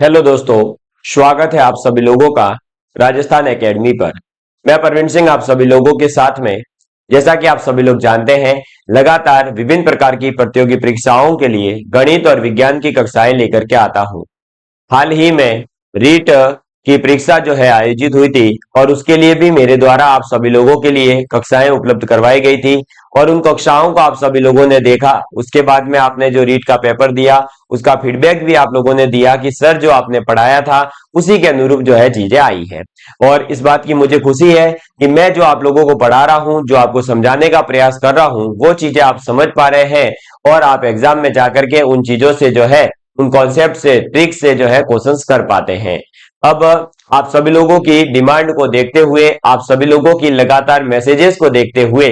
Hello दोस्तों। स्वागत है आप सभी लोगों का राजस्थान एकेडमी पर। मैं परवीन सिंह आप सभी लोगों के साथ में। जैसा कि आप सभी लोग जानते हैं, लगातार विभिन्न प्रकार की प्रतियोगी परीक्षाओं के लिए गणित और विज्ञान की कक्षाएं लेकर के आता हूं। हाल ही में रीट की परीक्षा जो है आयोजित हुई थी और उसके लिए भी मेरे द्वारा आप सभी लोगों के लिए कक्षाएं उपलब्ध करवाई गई थी और उन कक्षाओं को आप सभी लोगों ने देखा। उसके बाद में आपने जो रीट का पेपर दिया उसका फीडबैक भी आप लोगों ने दिया कि सर जो आपने पढ़ाया था उसी के अनुरूप जो है चीजें आई है। और इस बात की मुझे खुशी है कि मैं जो आप लोगों को पढ़ा रहा हूं, जो आपको समझाने का प्रयास कर रहा हूं, वो चीजें आप समझ पा रहे हैं और आप एग्जाम में जाकर के उन चीजों से जो है, उन कॉन्सेप्ट से, ट्रिक से जो है क्वेश्चंस कर पाते हैं। अब आप सभी लोगों की डिमांड को देखते हुए, आप सभी लोगों की लगातार मैसेजेस को देखते हुए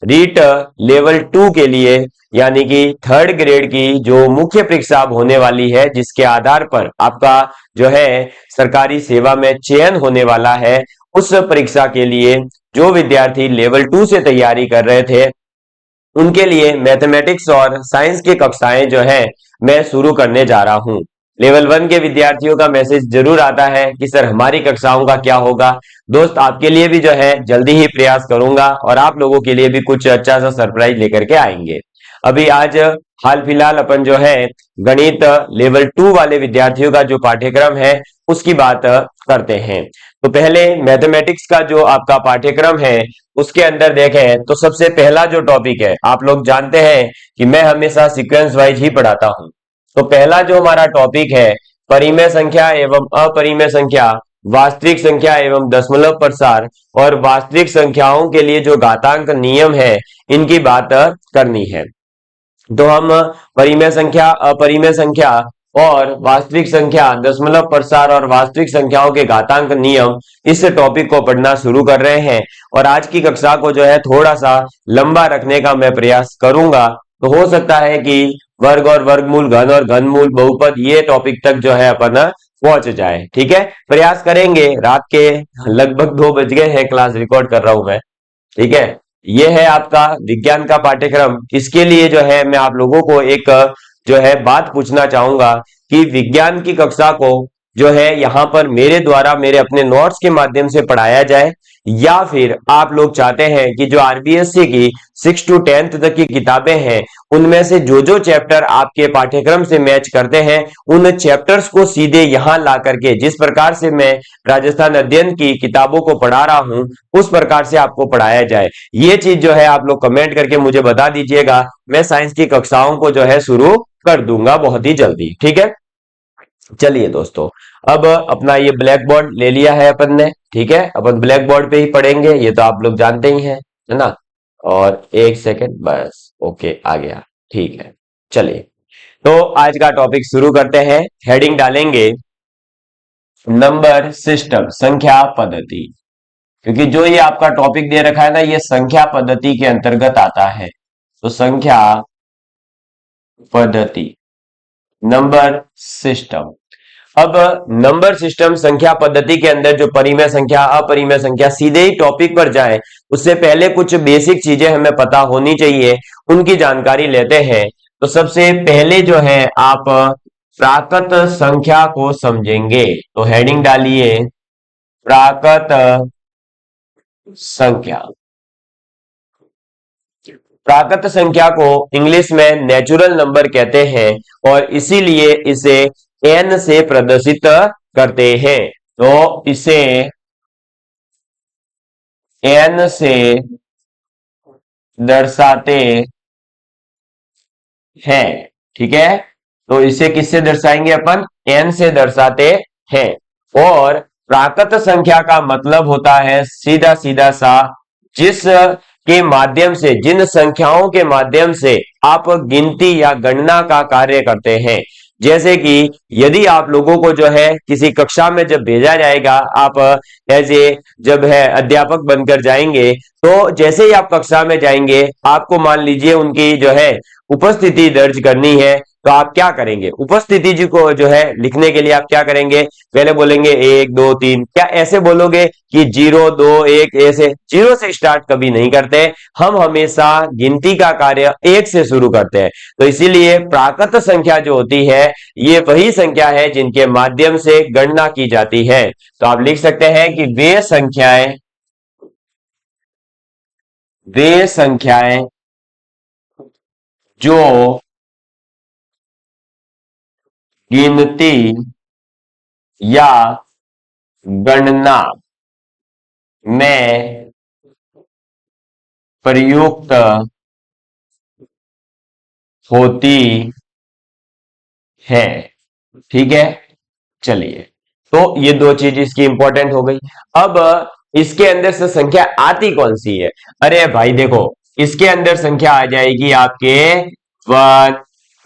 रीट लेवल 2 के लिए यानी कि थर्ड ग्रेड की जो मुख्य परीक्षा अब होने वाली है, जिसके आधार पर आपका जो है सरकारी सेवा में चयन होने वाला है, उस परीक्षा के लिए जो विद्यार्थी लेवल 2 से तैयारी कर रहे थे उनके लिए मैथमेटिक्स और साइंस की कक्षाएं जो है मैं शुरू करने जा रहा हूं। लेवल 1 के विद्यार्थियों का मैसेज जरूर आता है कि सर हमारी कक्षाओं का क्या होगा। दोस्त, आपके लिए भी जो है जल्दी ही प्रयास करूंगा और आप लोगों के लिए भी कुछ अच्छा सा सरप्राइज लेकर के आएंगे। अभी आज हाल फिलहाल अपन जो है गणित लेवल 2 वाले विद्यार्थियों का जो पाठ्यक्रम है उसकी बात करते हैं। तो पहले मैथमेटिक्स का जो आपका पाठ्यक्रम है उसके अंदर देखें तो सबसे पहला जो टॉपिक है, आप लोग जानते हैं कि मैं हमेशा सीक्वेंस वाइज ही पढ़ाता हूं। तो पहला जो हमारा टॉपिक है, परिमेय संख्या एवं अपरिमेय संख्या, वास्तविक संख्या एवं दशमलव प्रसार और वास्तविक संख्याओं के लिए जो घातांक नियम है इनकी बात करनी है। तो हम परिमेय संख्या, अपरिमेय संख्या और वास्तविक संख्या, दशमलव प्रसार और वास्तविक संख्याओं के घातांक नियम, इस टॉपिक को पढ़ना शुरू कर रहे हैं। और आज की कक्षा को जो है थोड़ा सा लंबा रखने का मैं प्रयास करूंगा। तो हो सकता है कि वर्ग और वर्गमूल, घन और घनमूल, बहुपद, ये टॉपिक तक जो है अपन पहुंच जाए। ठीक है, प्रयास करेंगे। रात के लगभग 2 बज गए हैं, क्लास रिकॉर्ड कर रहा हूं मैं। ठीक है, ये है आपका विज्ञान का पाठ्यक्रम। इसके लिए जो है मैं आप लोगों को एक जो है बात पूछना चाहूंगा कि विज्ञान की कक्षा को जो है यहाँ पर मेरे द्वारा, मेरे अपने नोट्स के माध्यम से पढ़ाया जाए, या फिर आप लोग चाहते हैं कि जो आरबीएससी की 6 to 10th तक की किताबें हैं उनमें से जो जो चैप्टर आपके पाठ्यक्रम से मैच करते हैं उन चैप्टर्स को सीधे यहाँ ला करके, जिस प्रकार से मैं राजस्थान अध्ययन की किताबों को पढ़ा रहा हूं उस प्रकार से आपको पढ़ाया जाए। ये चीज जो है आप लोग कमेंट करके मुझे बता दीजिएगा। मैं साइंस की कक्षाओं को जो है शुरू कर दूंगा बहुत ही जल्दी। ठीक है, चलिए दोस्तों, अब अपना ये ब्लैक बोर्ड ले लिया है अपन ने। ठीक है, अपन ब्लैक बोर्ड पे ही पढ़ेंगे, ये तो आप लोग जानते ही हैं, है ना। और एक सेकंड बस, ओके आ गया। ठीक है, चलिए तो आज का टॉपिक शुरू करते हैं। हेडिंग डालेंगे नंबर सिस्टम, संख्या पद्धति। क्योंकि जो ये आपका टॉपिक दे रखा है ना, ये संख्या पद्धति के अंतर्गत आता है। तो संख्या पद्धति, नंबर सिस्टम। अब नंबर सिस्टम संख्या पद्धति के अंदर जो परिमेय संख्या, अपरिमेय संख्या, सीधे ही टॉपिक पर जाए उससे पहले कुछ बेसिक चीजें हमें पता होनी चाहिए, उनकी जानकारी लेते हैं। तो सबसे पहले जो है आप प्राकृत संख्या को समझेंगे। तो हेडिंग डालिए प्राकृत संख्या। प्राकृत संख्या को इंग्लिश में नेचुरल नंबर कहते हैं और इसीलिए इसे एन से प्रदर्शित करते हैं। तो इसे एन से दर्शाते हैं। ठीक है, तो इसे किससे दर्शाएंगे अपन? एन से दर्शाते हैं। और प्राकृत संख्या का मतलब होता है सीधा सीधा सा, जिस के माध्यम से, जिन संख्याओं के माध्यम से आप गिनती या गणना का कार्य करते हैं। जैसे कि यदि आप लोगों को जो है किसी कक्षा में जब भेजा जाएगा, आप एज ए जब है अध्यापक बनकर जाएंगे, तो जैसे ही आप कक्षा में जाएंगे आपको मान लीजिए उनकी जो है उपस्थिति दर्ज करनी है, तो आप क्या करेंगे, उपस्थिति जी को जो है लिखने के लिए आप क्या करेंगे, पहले बोलेंगे 1 2 3। क्या ऐसे बोलोगे कि 0 2 1, ऐसे जीरो से स्टार्ट कभी नहीं करते, हम हमेशा गिनती का कार्य 1 से शुरू करते हैं। तो इसीलिए प्राकृत संख्या जो होती है ये वही संख्या है जिनके माध्यम से गणना की जाती है। तो आप लिख सकते हैं कि वे संख्याएं जो गिनती या गणना में प्रयुक्त होती है। ठीक है, चलिए, तो ये दो चीज इसकी इंपॉर्टेंट हो गई। अब इसके अंदर से संख्या आती कौन सी है? अरे भाई देखो, इसके अंदर संख्या आ जाएगी आपके 1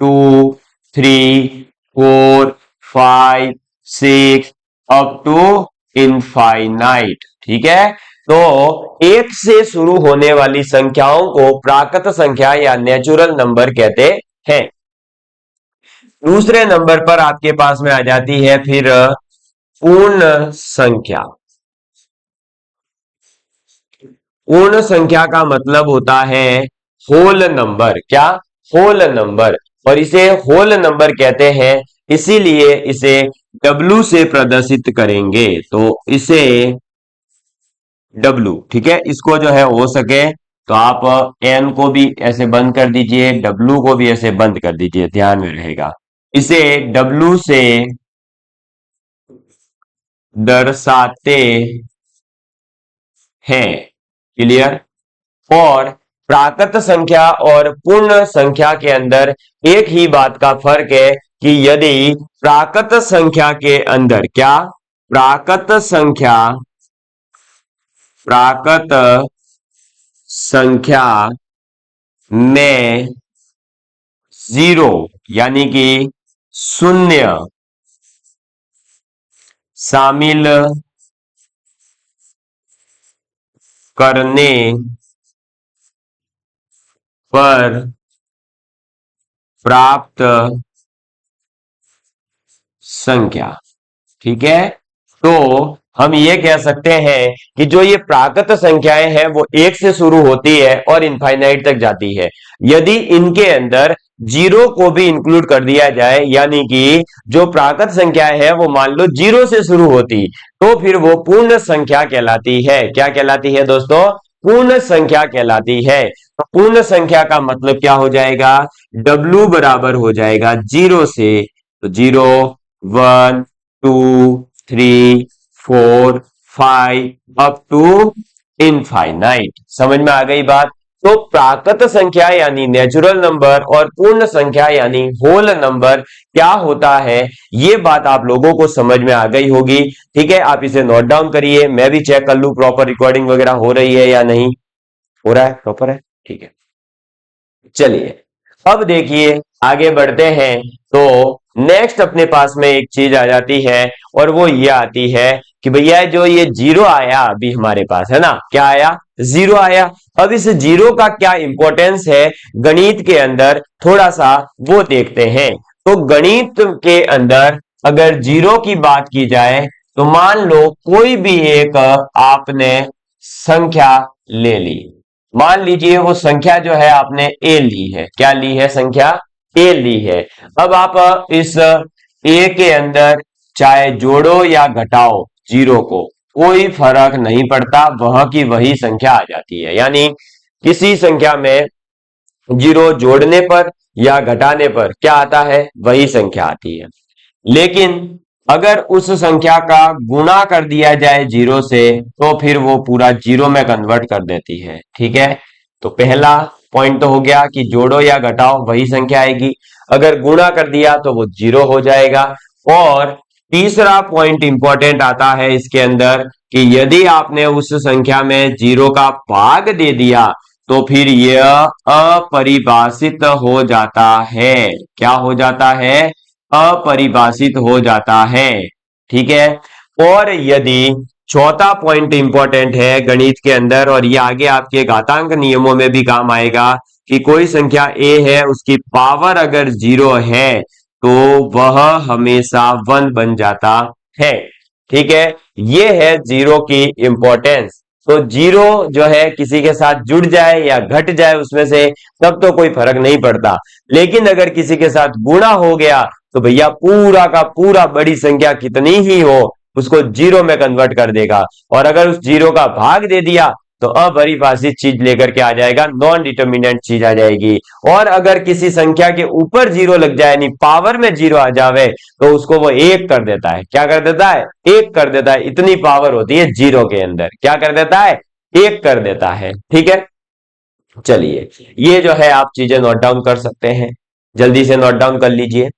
2 3 4 5 6 अप टू इनफाइनाइट। ठीक है, तो एक से शुरू होने वाली संख्याओं को प्राकृत संख्या या नेचुरल नंबर कहते हैं। दूसरे नंबर पर आपके पास में आ जाती है फिर पूर्ण संख्या। पूर्ण संख्या का मतलब होता है होल नंबर। क्या? Whole number. और इसे होल नंबर कहते हैं, इसीलिए इसे W से प्रदर्शित करेंगे। तो इसे W, ठीक है, इसको जो है हो सके तो आप N को भी ऐसे बंद कर दीजिए, W को भी ऐसे बंद कर दीजिए, ध्यान में रहेगा। इसे W से दर्शाते हैं। क्लियर? और प्राकृत संख्या और पूर्ण संख्या के अंदर एक ही बात का फर्क है कि यदि प्राकृत संख्या के अंदर, क्या? प्राकृत संख्या में 0 यानी कि शून्य शामिल करने पर प्राप्त संख्या। ठीक है, तो हम ये कह सकते हैं कि जो ये प्राकृत संख्याएं हैं वो 1 से शुरू होती है और इनफाइनाइट तक जाती है। यदि इनके अंदर 0 को भी इंक्लूड कर दिया जाए, यानी कि जो प्राकृत संख्याएं है वो मान लो 0 से शुरू होती, तो फिर वो पूर्ण संख्या कहलाती है। क्या कहलाती है दोस्तों? पूर्ण संख्या कहलाती है। तो पूर्ण संख्या का मतलब क्या हो जाएगा? W बराबर हो जाएगा 0 से, तो 0 1 2 3 4 5 अप टू इनफाइनाइट। समझ में आ गई बात? तो प्राकृत संख्या यानी नेचुरल नंबर और पूर्ण संख्या यानी होल नंबर क्या होता है, ये बात आप लोगों को समझ में आ गई होगी। ठीक है, आप इसे नोट डाउन करिए, मैं भी चेक कर लूं प्रॉपर रिकॉर्डिंग वगैरह हो रही है या नहीं। हो रहा है, प्रॉपर है? ठीक है, चलिए अब देखिए आगे बढ़ते हैं। तो नेक्स्ट अपने पास में एक चीज आ जाती है और वो ये आती है कि भैया जो ये 0 आया अभी हमारे पास, है ना, क्या आया? 0 आया। अब इस 0 का क्या इंपॉर्टेंस है गणित के अंदर, थोड़ा सा वो देखते हैं। तो गणित के अंदर अगर 0 की बात की जाए तो मान लो कोई भी एक आपने संख्या ले ली। मान लीजिए वो संख्या जो है आपने ए ली है। क्या ली है? संख्या ए ली है। अब आप इस ए के अंदर चाहे जोड़ो या घटाओ 0 को, कोई फर्क नहीं पड़ता, वह की वही संख्या आ जाती है। यानी किसी संख्या में 0 जोड़ने पर या घटाने पर क्या आता है? वही संख्या आती है। लेकिन अगर उस संख्या का गुणा कर दिया जाए 0 से तो फिर वो पूरा 0 में कन्वर्ट कर देती है। ठीक है, तो पहला पॉइंट तो हो गया कि जोड़ो या घटाओ वही संख्या आएगी, अगर गुणा कर दिया तो वो 0 हो जाएगा। और तीसरा पॉइंट इंपॉर्टेंट आता है इसके अंदर कि यदि आपने उस संख्या में 0 का भाग दे दिया तो फिर यह अपरिभाषित हो जाता है। क्या हो जाता है? अपरिभाषित हो जाता है। ठीक है, और यदि चौथा पॉइंट इंपॉर्टेंट है गणित के अंदर, और ये आगे आपके घातांक नियमों में भी काम आएगा, कि कोई संख्या ए है, उसकी पावर अगर 0 है तो वह हमेशा 1 बन जाता है। ठीक है, ये है जीरो की इंपॉर्टेंस। तो जीरो जो है किसी के साथ जुड़ जाए या घट जाए उसमें से, तब तो कोई फर्क नहीं पड़ता, लेकिन अगर किसी के साथ गुणा हो गया तो भैया पूरा का पूरा बड़ी संख्या कितनी ही हो उसको जीरो में कन्वर्ट कर देगा, और अगर उस जीरो का भाग दे दिया तो अपरिभाषित चीज लेकर के आ जाएगा, नॉन डिटर्मिनेंट चीज आ जाएगी। और अगर किसी संख्या के ऊपर जीरो लग जाए, यानी पावर में जीरो आ जावे, तो उसको वो एक कर देता है। क्या कर देता है? एक कर देता है। इतनी पावर होती है जीरो के अंदर। क्या कर देता है? एक कर देता है। ठीक है, चलिए ये जो है आप चीजें नोट डाउन कर सकते हैं, जल्दी से नोट डाउन कर लीजिए,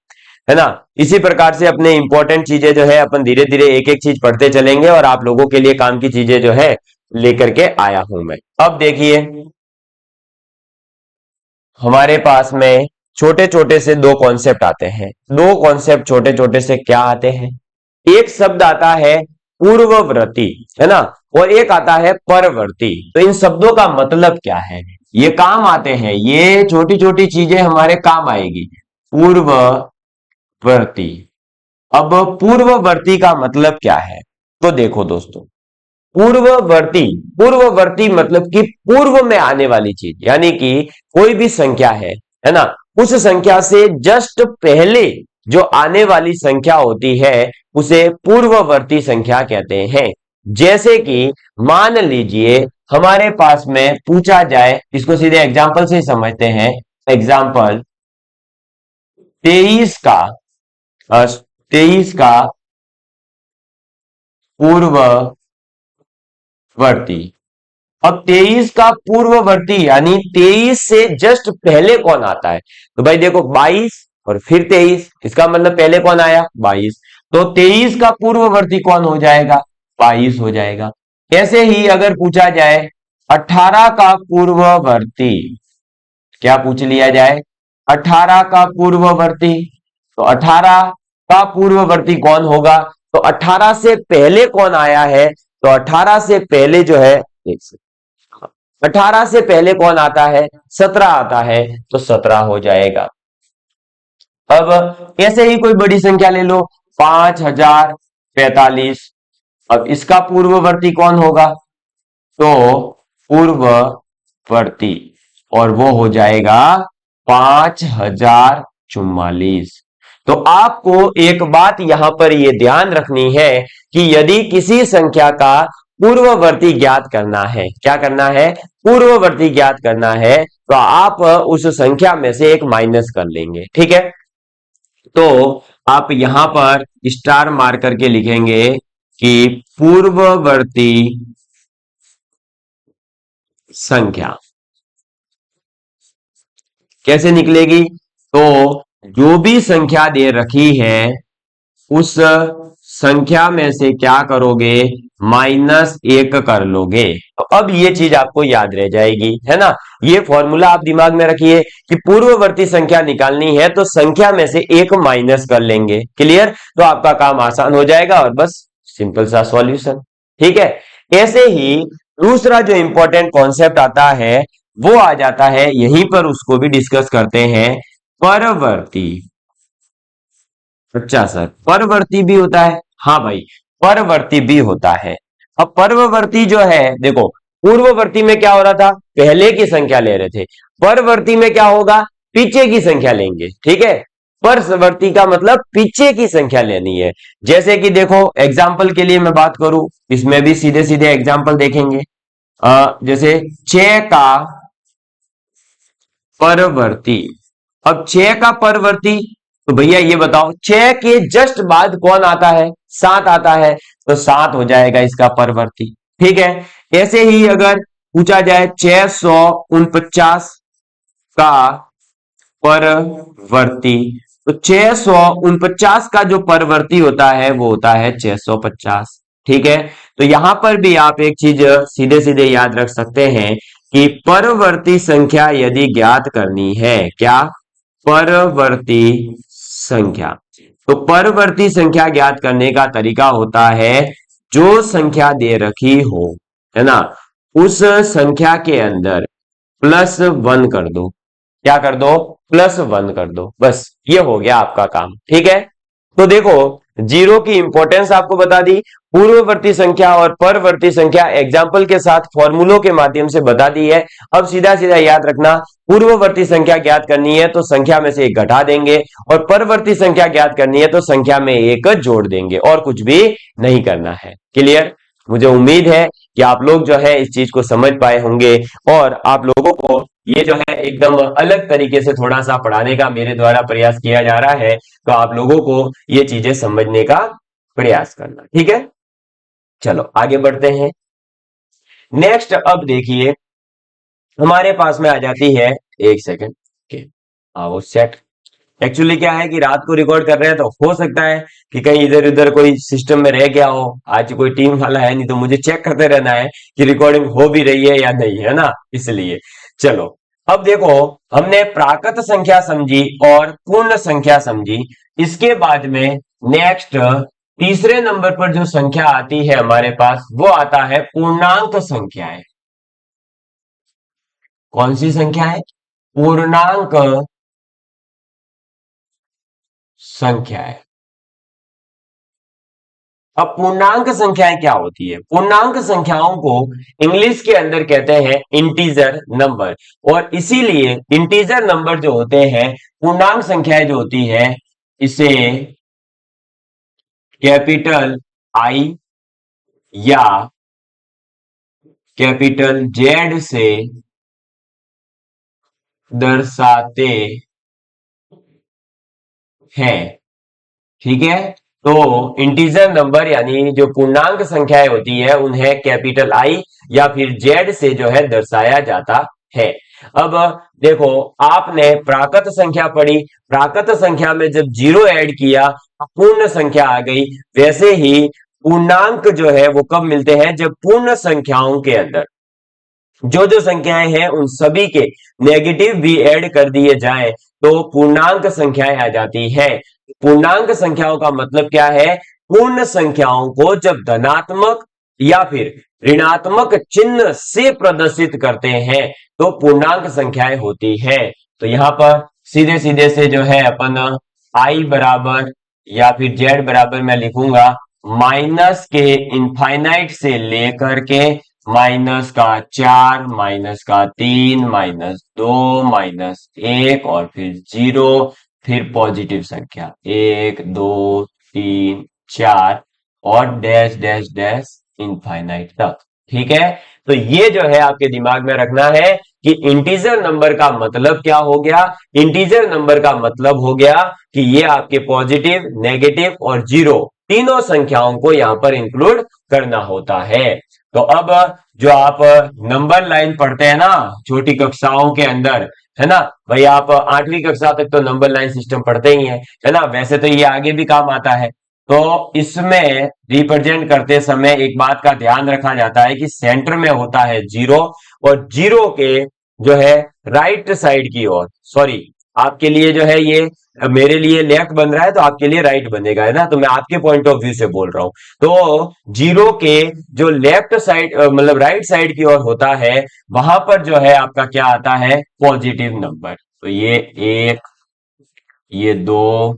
है ना। इसी प्रकार से अपने इंपॉर्टेंट चीजें जो है अपन धीरे धीरे एक एक चीज पढ़ते चलेंगे, और आप लोगों के लिए काम की चीजें जो है लेकर के आया हूं मैं। अब देखिए हमारे पास में छोटे छोटे से दो कॉन्सेप्ट आते हैं। दो कॉन्सेप्ट छोटे छोटे से क्या आते हैं? एक शब्द आता है पूर्ववर्ती, है ना, और एक आता है परवर्ती। तो इन शब्दों का मतलब क्या है? ये काम आते हैं, ये छोटी छोटी चीजें हमारे काम आएगी। पूर्ववर्ती। अब पूर्ववर्ती का मतलब क्या है? तो देखो दोस्तों, पूर्ववर्ती, पूर्ववर्ती मतलब कि पूर्व में आने वाली चीज, यानी कि कोई भी संख्या है ना, उस संख्या से जस्ट पहले जो आने वाली संख्या होती है उसे पूर्ववर्ती संख्या कहते हैं। जैसे कि मान लीजिए हमारे पास में पूछा जाए, इसको सीधे एग्जाम्पल से ही समझते हैं। एग्जाम्पल 23 का 23 का पूर्ववर्ती। अब 23 का पूर्ववर्ती यानी 23 से जस्ट पहले कौन आता है? तो भाई देखो 22 और फिर 23, इसका मतलब पहले कौन आया? 22। तो 23 का पूर्ववर्ती कौन हो जाएगा? 22 हो जाएगा। ऐसे ही अगर पूछा जाए 18 का पूर्ववर्ती, क्या पूछ लिया जाए? 18 का पूर्ववर्ती, तो 18 का पूर्ववर्ती कौन होगा? तो 18 से पहले कौन आया है? तो 18 से पहले जो है, 18 से पहले कौन आता है? 17 आता है, तो 17 हो जाएगा। अब ऐसे ही कोई बड़ी संख्या ले लो, 5045। अब इसका पूर्ववर्ती कौन होगा? तो पूर्ववर्ती, और वो हो जाएगा 5044। तो आपको एक बात यहां पर ये ध्यान रखनी है कि यदि किसी संख्या का पूर्ववर्ती ज्ञात करना है, क्या करना है? पूर्ववर्ती ज्ञात करना है, तो आप उस संख्या में से एक माइनस कर लेंगे। ठीक है, तो आप यहां पर स्टार मार करके लिखेंगे कि पूर्ववर्ती संख्या कैसे निकलेगी? तो जो भी संख्या दे रखी है उस संख्या में से क्या करोगे? -1 कर लोगे। तो अब ये चीज आपको याद रह जाएगी, है ना। ये फॉर्मूला आप दिमाग में रखिए कि पूर्ववर्ती संख्या निकालनी है तो संख्या में से एक माइनस कर लेंगे। क्लियर? तो आपका काम आसान हो जाएगा और बस सिंपल सा सॉल्यूशन। ठीक है, ऐसे ही दूसरा जो इंपॉर्टेंट कॉन्सेप्ट आता है वो आ जाता है, यहीं पर उसको भी डिस्कस करते हैं, परवर्ती। अच्छा सर, परवर्ती भी होता है? हाँ भाई, परवर्ती भी होता है। अब परवर्ती जो है, देखो पूर्ववर्ती में क्या हो रहा था? पहले की संख्या ले रहे थे। परवर्ती में क्या होगा? पीछे की संख्या लेंगे। ठीक है, परवर्ती का मतलब पीछे की संख्या लेनी है। जैसे कि देखो एग्जाम्पल के लिए मैं बात करूं, इसमें भी सीधे सीधे एग्जाम्पल देखेंगे। जैसे 6 का परवर्ती। अब 6 का परवर्ती, तो भैया ये बताओ 6 के जस्ट बाद कौन आता है? 7 आता है, तो 7 हो जाएगा इसका परवर्ती। ठीक है, ऐसे ही अगर पूछा जाए 649 का परवर्ती, तो 649 का जो परवर्ती होता है वो होता है 650। ठीक है, तो यहां पर भी आप एक चीज सीधे सीधे याद रख सकते हैं कि परवर्ती संख्या यदि ज्ञात करनी है, क्या? परवर्ती संख्या। तो परवर्ती संख्या ज्ञात करने का तरीका होता है, जो संख्या दे रखी हो, है ना, उस संख्या के अंदर +1 कर दो। क्या कर दो? +1 कर दो। बस ये हो गया आपका काम। ठीक है, तो देखो जीरो की इंपॉर्टेंस आपको बता दी, पूर्ववर्ती संख्या और परवर्ती संख्या एग्जाम्पल के साथ फॉर्मूलों के माध्यम से बता दी है। अब सीधा सीधा याद रखना, पूर्ववर्ती संख्या ज्ञात करनी है तो संख्या में से एक घटा देंगे, और परवर्ती संख्या ज्ञात करनी है तो संख्या में एक जोड़ देंगे, और कुछ भी नहीं करना है। क्लियर? मुझे उम्मीद है कि आप लोग जो है इस चीज को समझ पाए होंगे, और आप लोगों को ये जो है एकदम अलग तरीके से थोड़ा सा पढ़ाने का मेरे द्वारा प्रयास किया जा रहा है, तो आप लोगों को ये चीजें समझने का प्रयास करना। ठीक है, चलो आगे बढ़ते हैं। नेक्स्ट अब देखिए हमारे पास में आ जाती है, एक सेकंड के वो सेट। एक्चुअली क्या है कि रात को रिकॉर्ड कर रहे हैं तो हो सकता है कि कहीं इधर उधर कोई सिस्टम में रह गया हो। आज कोई टीम वाला है नहीं, तो मुझे चेक करते रहना है कि रिकॉर्डिंग हो भी रही है या नहीं, है ना, इसलिए। चलो अब देखो, हमने प्राकृत संख्या समझी और पूर्ण संख्या समझी। इसके बाद में नेक्स्ट तीसरे नंबर पर जो संख्या आती है हमारे पास, वो आता है पूर्णांक संख्याएं। कौन सी संख्या है? पूर्णांक संख्याएं। अब पूर्णांक संख्याएं क्या होती है? पूर्णांक संख्याओं को इंग्लिश के अंदर कहते हैं इंटीजर नंबर, और इसीलिए इंटीजर नंबर जो होते हैं, पूर्णांक संख्याएं जो होती है, इसे कैपिटल आई या कैपिटल जेड से दर्शाते हैं। ठीक है, तो इंटीजर नंबर यानी जो पूर्णांक संख्याएं होती है, उन्हें कैपिटल आई या फिर जेड से जो है दर्शाया जाता है। अब देखो, आपने प्राकृत संख्या पढ़ी, प्राकृत संख्या में जब जीरो ऐड किया तो पूर्ण संख्या आ गई। वैसे ही पूर्णांक जो है वो कब मिलते हैं? जब पूर्ण संख्याओं के अंदर जो जो संख्याएं हैं उन सभी के नेगेटिव भी ऐड कर दिए जाएं तो पूर्णांक संख्याएं आ जाती है। पूर्णांक संख्याओं का मतलब क्या है? पूर्ण संख्याओं को जब धनात्मक या फिर ऋणात्मक चिन्ह से प्रदर्शित करते हैं तो पूर्णांक संख्याएं होती है। तो यहां पर सीधे सीधे से जो है अपन आई बराबर या फिर जेड बराबर मैं लिखूंगा माइनस के इनफाइनाइट से लेकर के -4, -3, -2, -1 और फिर 0, फिर पॉजिटिव संख्या 1, 2, 3, 4 और डैश डैश डैश इनफाइनाइट तक। ठीक है, तो ये जो है आपके दिमाग में रखना है कि इंटीजर नंबर का मतलब क्या हो गया? इंटीजर नंबर का मतलब हो गया कि ये आपके पॉजिटिव, नेगेटिव और जीरो तीनों संख्याओं को यहां पर इंक्लूड करना होता है। तो अब जो आप नंबर लाइन पढ़ते हैं ना छोटी कक्षाओं के अंदर, है ना भाई, आप 8वीं कक्षा तक तो नंबर लाइन सिस्टम पढ़ते ही हैं, है ना। वैसे तो ये आगे भी काम आता है। तो इसमें रिप्रेजेंट करते समय एक बात का ध्यान रखा जाता है कि सेंटर में होता है जीरो, और जीरो के जो है राइट साइड की ओर, सॉरी आपके लिए जो है ये मेरे लिए लेफ्ट बन रहा है तो आपके लिए राइट बनेगा, है ना, तो मैं आपके पॉइंट ऑफ व्यू से बोल रहा हूं। तो जीरो के जो लेफ्ट साइड मतलब राइट साइड की ओर होता है, वहां पर जो है आपका क्या आता है? Positive number. तो ये 1, ये 2,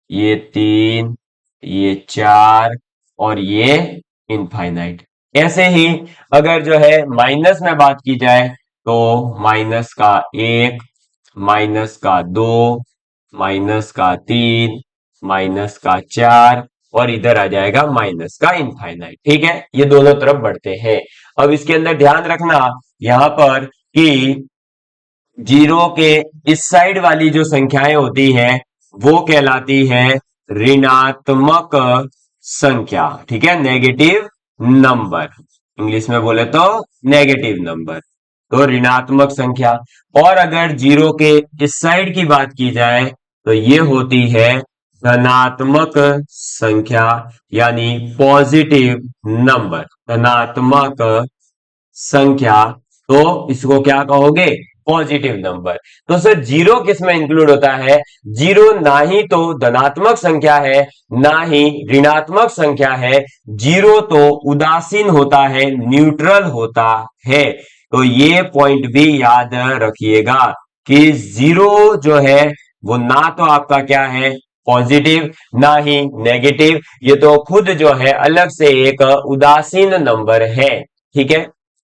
ये 3, ये 4 और ये इनफाइनाइट। ऐसे ही अगर जो है माइनस में बात की जाए तो माइनस का 1, माइनस का 2, माइनस का 3, माइनस का 4 और इधर आ जाएगा माइनस का इनफाइनाइट। ठीक है, ये दोनों तरफ बढ़ते हैं। अब इसके अंदर ध्यान रखना यहां पर कि जीरो के इस साइड वाली जो संख्याएं होती है वो कहलाती है ऋणात्मक संख्या। ठीक है, नेगेटिव नंबर, इंग्लिश में बोले तो नेगेटिव नंबर, तो ऋणात्मक संख्या। और अगर जीरो के इस साइड की बात की जाए तो ये होती है धनात्मक संख्या, यानी पॉजिटिव नंबर, धनात्मक संख्या। तो इसको क्या कहोगे? Positive number. तो सर जीरो किस में इंक्लूड होता है? जीरो ना ही तो धनात्मक संख्या है ना ही ऋणात्मक संख्या है, जीरो तो उदासीन होता है, न्यूट्रल होता है। तो ये पॉइंट भी याद रखिएगा कि जीरो जो है वो ना तो आपका क्या है पॉजिटिव ना ही नेगेटिव, ये तो खुद जो है अलग से एक उदासीन नंबर है। ठीक है,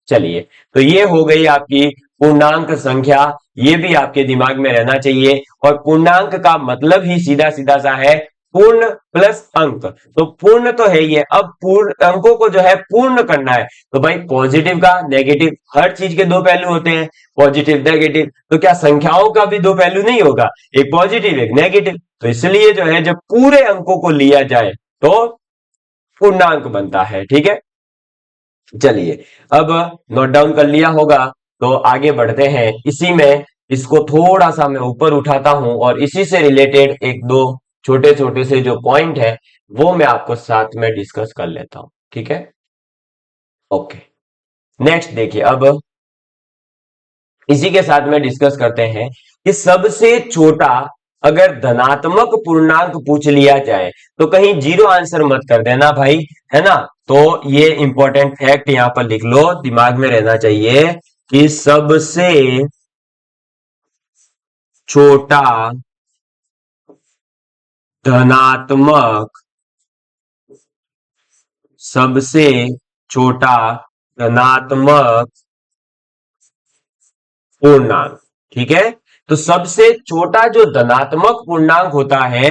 चलिए, तो ये हो गई आपकी पूर्णांक संख्या, ये भी आपके दिमाग में रहना चाहिए। और पूर्णांक का मतलब ही सीधा सीधा सा है पूर्ण प्लस अंक। तो पूर्ण तो है ये, अब पूर्ण अंकों को जो है पूर्ण करना है। तो भाई पॉजिटिव का नेगेटिव, हर चीज के दो पहलू होते हैं, पॉजिटिव नेगेटिव। तो क्या संख्याओं का भी दो पहलू नहीं होगा, एक पॉजिटिव एक नेगेटिव। तो इसलिए जो है जब पूरे अंकों को लिया जाए तो पूर्णांक बनता है। ठीक है, चलिए, अब नोट डाउन कर लिया होगा तो आगे बढ़ते हैं। इसी में इसको थोड़ा सा मैं ऊपर उठाता हूं और इसी से रिलेटेड एक दो छोटे छोटे से जो पॉइंट है वो मैं आपको साथ में डिस्कस कर लेता हूं। ठीक है, ओके, नेक्स्ट देखिए, अब इसी के साथ में डिस्कस करते हैं कि सबसे छोटा अगर धनात्मक पूर्णांक पूछ लिया जाए तो कहीं जीरो आंसर मत कर देना भाई, है ना। तो ये इंपॉर्टेंट फैक्ट यहां पर लिख लो, दिमाग में रहना चाहिए कि सबसे छोटा धनात्मक, सबसे छोटा धनात्मक पूर्णांक। ठीक है, तो सबसे छोटा जो धनात्मक पूर्णांक होता है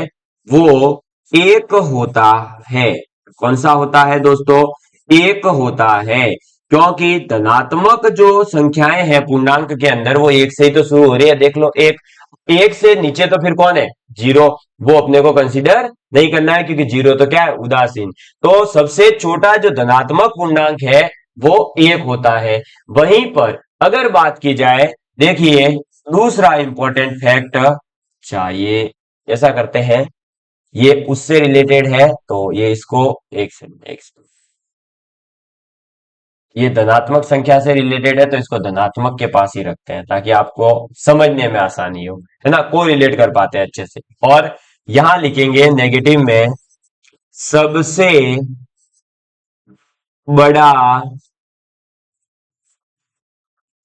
वो एक होता है। कौन सा होता है दोस्तों, एक होता है। क्योंकि धनात्मक जो संख्याएं हैं पूर्णांक के अंदर वो एक से ही तो शुरू हो रही है। देख लो, एक, एक से नीचे तो फिर कौन है, जीरो, वो अपने को कंसीडर नहीं करना है क्योंकि जीरो तो क्या है उदासीन। तो सबसे छोटा जो धनात्मक पूर्णांक है वो एक होता है। वहीं पर अगर बात की जाए, देखिए दूसरा इंपॉर्टेंट फैक्ट चाहिए, ऐसा करते हैं, ये उससे रिलेटेड है तो ये इसको एक सेकंड, ये धनात्मक संख्या से रिलेटेड है तो इसको धनात्मक के पास ही रखते हैं ताकि आपको समझने में आसानी हो, है ना, को रिलेट कर पाते हैं अच्छे से। और यहां लिखेंगे नेगेटिव में सबसे बड़ा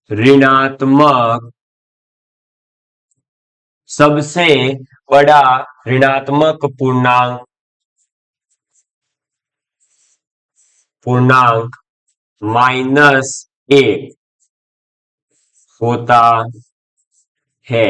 ऋणात्मक, सबसे बड़ा ऋणात्मक पूर्णांक, पूर्णांक -1 होता है।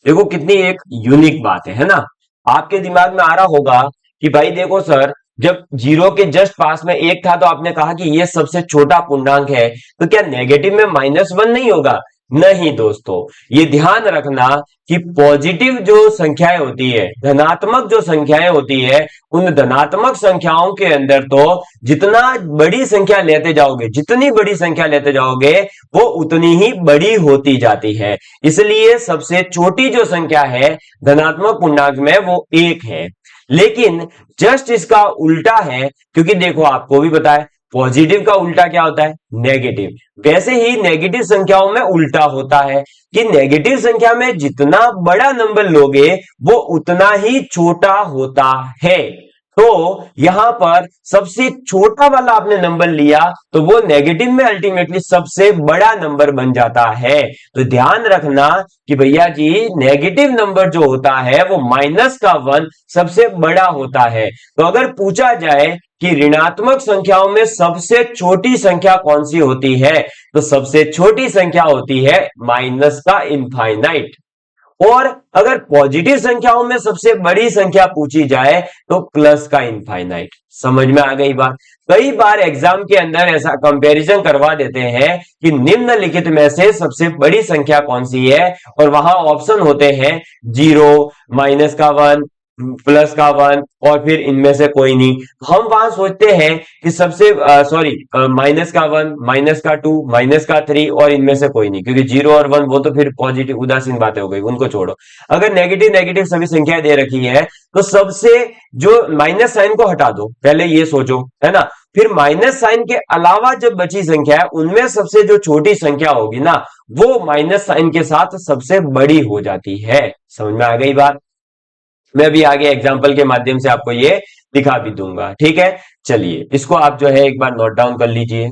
देखो कितनी एक यूनिक बात है ना। आपके दिमाग में आ रहा होगा कि भाई देखो सर, जब जीरो के जस्ट पास में एक था तो आपने कहा कि ये सबसे छोटा पूर्णांक है, तो क्या नेगेटिव में -1 नहीं होगा। नहीं दोस्तों, ये ध्यान रखना कि पॉजिटिव जो संख्याएं होती है, धनात्मक जो संख्याएं होती है, उन धनात्मक संख्याओं के अंदर तो जितना बड़ी संख्या लेते जाओगे, जितनी बड़ी संख्या लेते जाओगे वो उतनी ही बड़ी होती जाती है। इसलिए सबसे छोटी जो संख्या है धनात्मक पूर्णांक में वो एक है। लेकिन जस्ट इसका उल्टा है, क्योंकि देखो आपको भी पता है पॉजिटिव का उल्टा क्या होता है, नेगेटिव। वैसे ही नेगेटिव संख्याओं में उल्टा होता है कि नेगेटिव संख्या में जितना बड़ा नंबर लोगे वो उतना ही छोटा होता है। तो यहां पर सबसे छोटा वाला आपने नंबर लिया तो वो नेगेटिव में अल्टीमेटली सबसे बड़ा नंबर बन जाता है। तो ध्यान रखना कि भैया जी नेगेटिव नंबर जो होता है वो -1 सबसे बड़ा होता है। तो अगर पूछा जाए कि ऋणात्मक संख्याओं में सबसे छोटी संख्या कौन सी होती है, तो सबसे छोटी संख्या होती है माइनस का इनफाइनाइट। और अगर पॉजिटिव संख्याओं में सबसे बड़ी संख्या पूछी जाए तो प्लस का इनफाइनाइट। समझ में आ गई बात। कई बार एग्जाम के अंदर ऐसा कंपैरिजन करवा देते हैं कि निम्नलिखित में से सबसे बड़ी संख्या कौन सी है, और वहां ऑप्शन होते हैं 0, -1, +1 और फिर इनमें से कोई नहीं। हम वहां सोचते हैं कि सबसे सॉरी -1, -2, -3 और इनमें से कोई नहीं, क्योंकि 0 और 1 वो तो फिर पॉजिटिव उदासीन बातें हो गई, उनको छोड़ो। अगर नेगेटिव नेगेटिव सभी संख्याएं दे रखी है तो सबसे जो माइनस साइन को हटा दो, पहले ये सोचो, है ना। फिर माइनस साइन के अलावा जब बची संख्या है उनमें सबसे जो छोटी संख्या होगी ना वो माइनस साइन के साथ सबसे बड़ी हो जाती है। समझ में आ गई बात। मैं भी आगे एग्जाम्पल के माध्यम से आपको ये दिखा भी दूंगा। ठीक है, चलिए इसको आप जो है एक बार नोट डाउन कर लीजिए।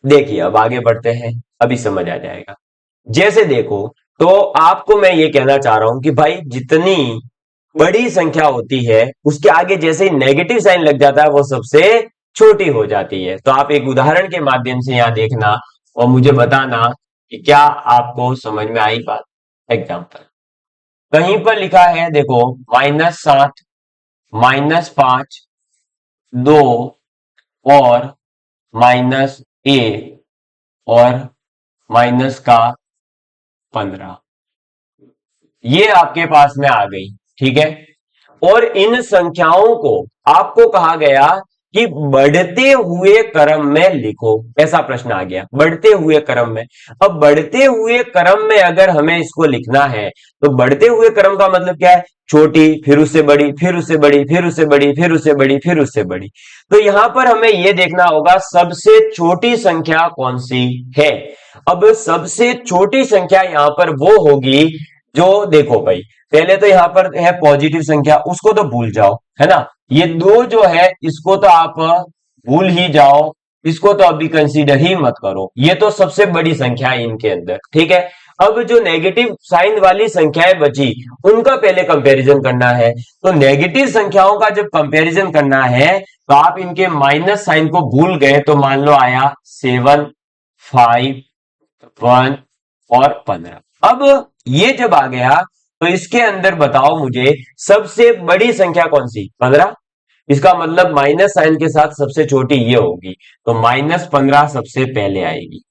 देखिए अब आगे बढ़ते हैं, अभी समझ आ जाएगा। जैसे देखो, तो आपको मैं ये कहना चाह रहा हूं कि भाई जितनी बड़ी संख्या होती है उसके आगे जैसे ही नेगेटिव साइन लग जाता है वो सबसे छोटी हो जाती है। तो आप एक उदाहरण के माध्यम से यहां देखना और मुझे बताना कि क्या आपको समझ में आई बात। एग्जाम्पल कहीं पर लिखा है देखो, -7, -5, 2 और -1 और -15, ये आपके पास में आ गई। ठीक है, और इन संख्याओं को आपको कहा गया कि बढ़ते हुए क्रम में लिखो। ऐसा प्रश्न आ गया, बढ़ते हुए क्रम में। अब बढ़ते हुए क्रम में अगर हमें इसको लिखना है तो बढ़ते हुए क्रम का मतलब क्या है? छोटी, फिर उससे बड़ी, फिर उससे बड़ी, फिर उससे बड़ी, फिर उससे बड़ी, फिर उससे बड़ी। तो यहां पर हमें यह देखना होगा सबसे छोटी संख्या कौन सी है। अब सबसे छोटी संख्या यहां पर वो होगी जो, देखो भाई, पहले तो यहां पर है पॉजिटिव संख्या, उसको तो भूल जाओ, है ना। ये दो जो है इसको तो आप भूल ही जाओ, इसको तो अभी कंसीडर ही मत करो, ये तो सबसे बड़ी संख्या है इनके अंदर। ठीक है, अब जो नेगेटिव साइन वाली संख्याएं बची उनका पहले कंपैरिजन करना है। तो नेगेटिव संख्याओं का जब कंपैरिजन करना है तो आप इनके माइनस साइन को भूल गए तो मान लो आया 7, 5, 1 और 15। अब ये जब आ गया तो इसके अंदर बताओ मुझे सबसे बड़ी संख्या कौन सी? 15। इसका मतलब माइनस साइन के साथ सबसे छोटी ये होगी, तो -15 सबसे पहले आएगी।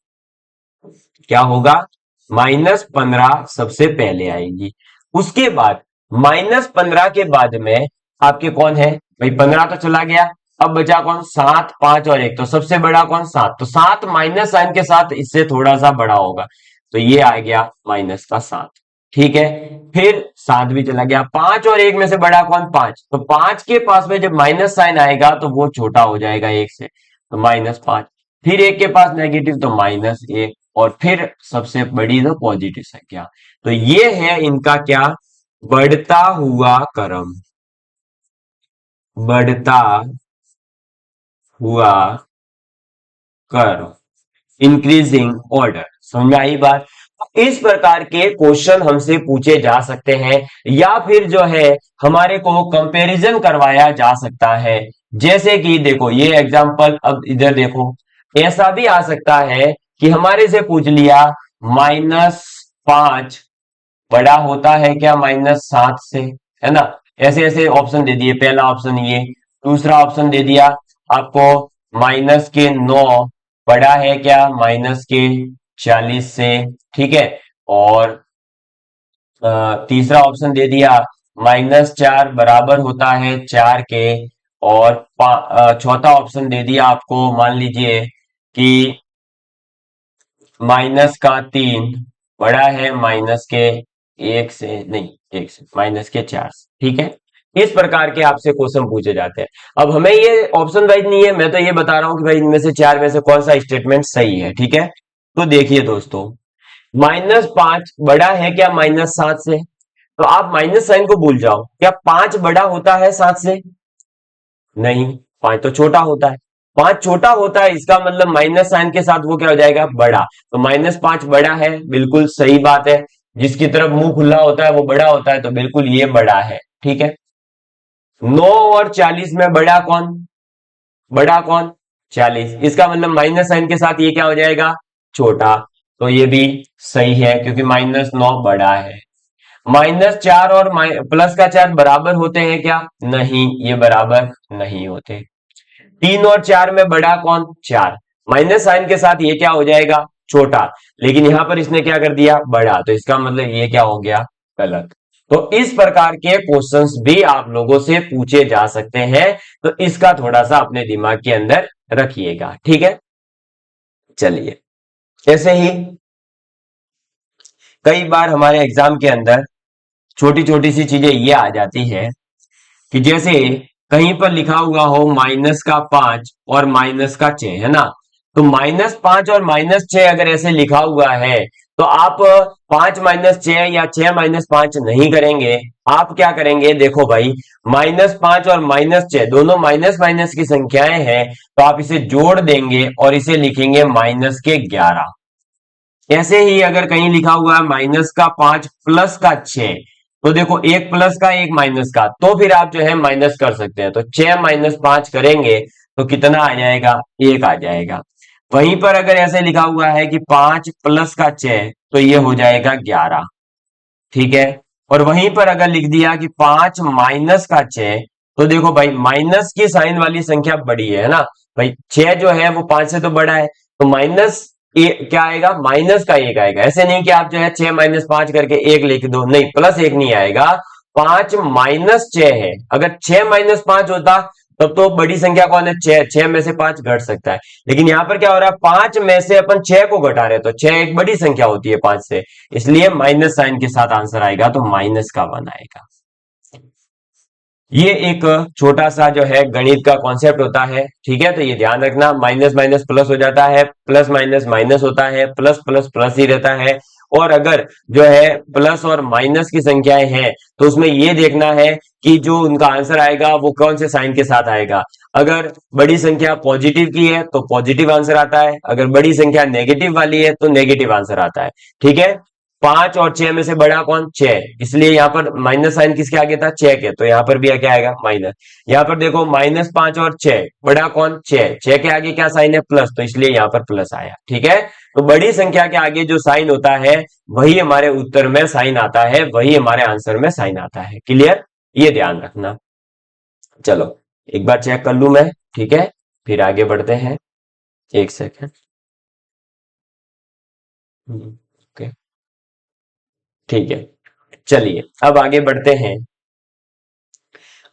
क्या होगा? -15 सबसे पहले आएगी। उसके बाद -15 के बाद में आपके कौन है भाई? 15 तो चला गया, अब बचा कौन? 7, 5 और 1, तो सबसे बड़ा कौन? 7। तो 7 माइनस साइन के साथ इससे थोड़ा सा बड़ा होगा, तो ये आ गया -7। ठीक है, फिर 7 भी चला गया, 5 और 1 में से बड़ा कौन? 5। तो 5 के पास में जब माइनस साइन आएगा तो वो छोटा हो जाएगा 1 से, तो -5। फिर 1 के पास नेगेटिव, तो -1, और फिर सबसे बड़ी तो पॉजिटिव संख्या। तो ये है इनका क्या? बढ़ता हुआ क्रम, बढ़ता हुआ क्रम, इंक्रीजिंग ऑर्डर। समझ में आई बात? इस प्रकार के क्वेश्चन हमसे पूछे जा सकते हैं, या फिर जो है हमारे को कंपैरिजन करवाया जा सकता है। जैसे कि देखो ये एग्जांपल, अब इधर देखो, ऐसा भी आ सकता है कि हमारे से पूछ लिया -5 बड़ा होता है क्या -7 से, है ना। ऐसे ऐसे ऑप्शन दे दिए, पहला ऑप्शन ये, दूसरा ऑप्शन दे दिया आपको -9 बड़ा है क्या -40 से, ठीक है। और तीसरा ऑप्शन दे दिया -4 बराबर होता है 4 के। और चौथा ऑप्शन दे दिया आपको, मान लीजिए कि -3 बड़ा है -1 से, नहीं, 1 से, -4 से। ठीक है, इस प्रकार के आपसे क्वेश्चन पूछे जाते हैं। अब हमें ये ऑप्शन वाइज नहीं है, मैं तो ये बता रहा हूं कि भाई इनमें से 4 में से कौन सा स्टेटमेंट सही है। ठीक है, तो देखिए दोस्तों, -5 बड़ा है क्या -7 से? तो आप माइनस साइन को भूल जाओ, क्या 5 बड़ा होता है 7 से? नहीं, 5 तो छोटा होता है। 5 छोटा होता है, इसका मतलब माइनस साइन के साथ वो क्या हो जाएगा? बड़ा। तो -5 बड़ा है, बिल्कुल सही बात है। जिसकी तरफ मुंह खुला होता है वो बड़ा होता है, तो बिल्कुल ये बड़ा है। ठीक है, 9 और 40 में बड़ा कौन? बड़ा कौन? 40। इसका मतलब माइनस साइन के साथ ये क्या हो जाएगा? छोटा। तो ये भी सही है क्योंकि -9 बड़ा है। -4 और प्लस का 4 बराबर होते हैं क्या? नहीं, ये बराबर नहीं होते। 3 और 4 में बड़ा कौन? 4। माइनस साइन के साथ ये क्या हो जाएगा? छोटा। लेकिन यहां पर इसने क्या कर दिया? बड़ा। तो इसका मतलब ये क्या हो गया? गलत। तो इस प्रकार के क्वेश्चंस भी आप लोगों से पूछे जा सकते हैं, तो इसका थोड़ा सा अपने दिमाग के अंदर रखिएगा। ठीक है, चलिए। ऐसे ही कई बार हमारे एग्जाम के अंदर छोटी छोटी सी चीजें ये आ जाती है कि जैसे कहीं पर लिखा हुआ हो -5 और -6, है ना। तो -5 और -6 अगर ऐसे लिखा हुआ है तो आप 5-6 या 6-5 नहीं करेंगे, आप क्या करेंगे, देखो भाई, -5 और -6 दोनों माइनस माइनस की संख्याएं हैं, तो आप इसे जोड़ देंगे और इसे लिखेंगे -11। ऐसे ही अगर कहीं लिखा हुआ है -5 प्लस का 6, तो देखो एक प्लस का एक माइनस का, तो फिर आप जो है माइनस कर सकते हैं। तो 6-5 करेंगे तो कितना आ जाएगा, 1 आ जाएगा। वहीं पर अगर ऐसे लिखा हुआ है कि 5 प्लस का 6, तो ये हो जाएगा 11। ठीक है। और वहीं पर अगर लिख दिया कि 5 माइनस का 6, तो देखो भाई माइनस की साइन वाली संख्या बड़ी है ना भाई, 6 जो है वो 5 से तो बड़ा है, तो माइनस क्या आएगा, माइनस का 1 आएगा। ऐसे नहीं कि आप जो है 6-5 करके 1 लिख दो, नहीं, +1 नहीं आएगा, 5-6 है। अगर 6-5 होता तब तो बड़ी संख्या कौन है, 6, 6 में से 5 घट सकता है। लेकिन यहां पर क्या हो रहा है, 5 में से अपन 6 को घटा रहे हैं, तो 6 एक बड़ी संख्या होती है 5 से, इसलिए माइनस साइन के साथ आंसर आएगा, तो माइनस का 1 आएगा। ये एक छोटा सा जो है गणित का कॉन्सेप्ट होता है। ठीक है, तो ये ध्यान रखना, माइनस माइनस प्लस हो जाता है, प्लस माइनस माइनस होता है, प्लस प्लस प्लस ही रहता है। और अगर जो है प्लस और माइनस की संख्याएं हैं, तो उसमें ये देखना है कि जो उनका आंसर आएगा वो कौन से साइन के साथ आएगा। अगर बड़ी संख्या पॉजिटिव की है तो पॉजिटिव आंसर आता है, अगर बड़ी संख्या नेगेटिव वाली है तो नेगेटिव आंसर आता है। ठीक है, 5 और 6 में से बड़ा कौन, 6, इसलिए यहां पर माइनस साइन किसके आगे था, 6 के, तो यहां पर भी क्या आएगा, माइनस। यहां पर देखो -5 और 6, बड़ा कौन, 6, 6 के आगे क्या साइन है, प्लस, तो इसलिए यहां पर प्लस आया। ठीक है, तो बड़ी संख्या के आगे जो साइन होता है वही हमारे उत्तर में साइन आता है, वही हमारे आंसर में साइन आता है। क्लियर, ये ध्यान रखना। चलो एक बार चेक कर लू मैं, ठीक है, फिर आगे बढ़ते हैं। एक सेकेंड। ओके, ठीक है, चलिए अब आगे बढ़ते हैं।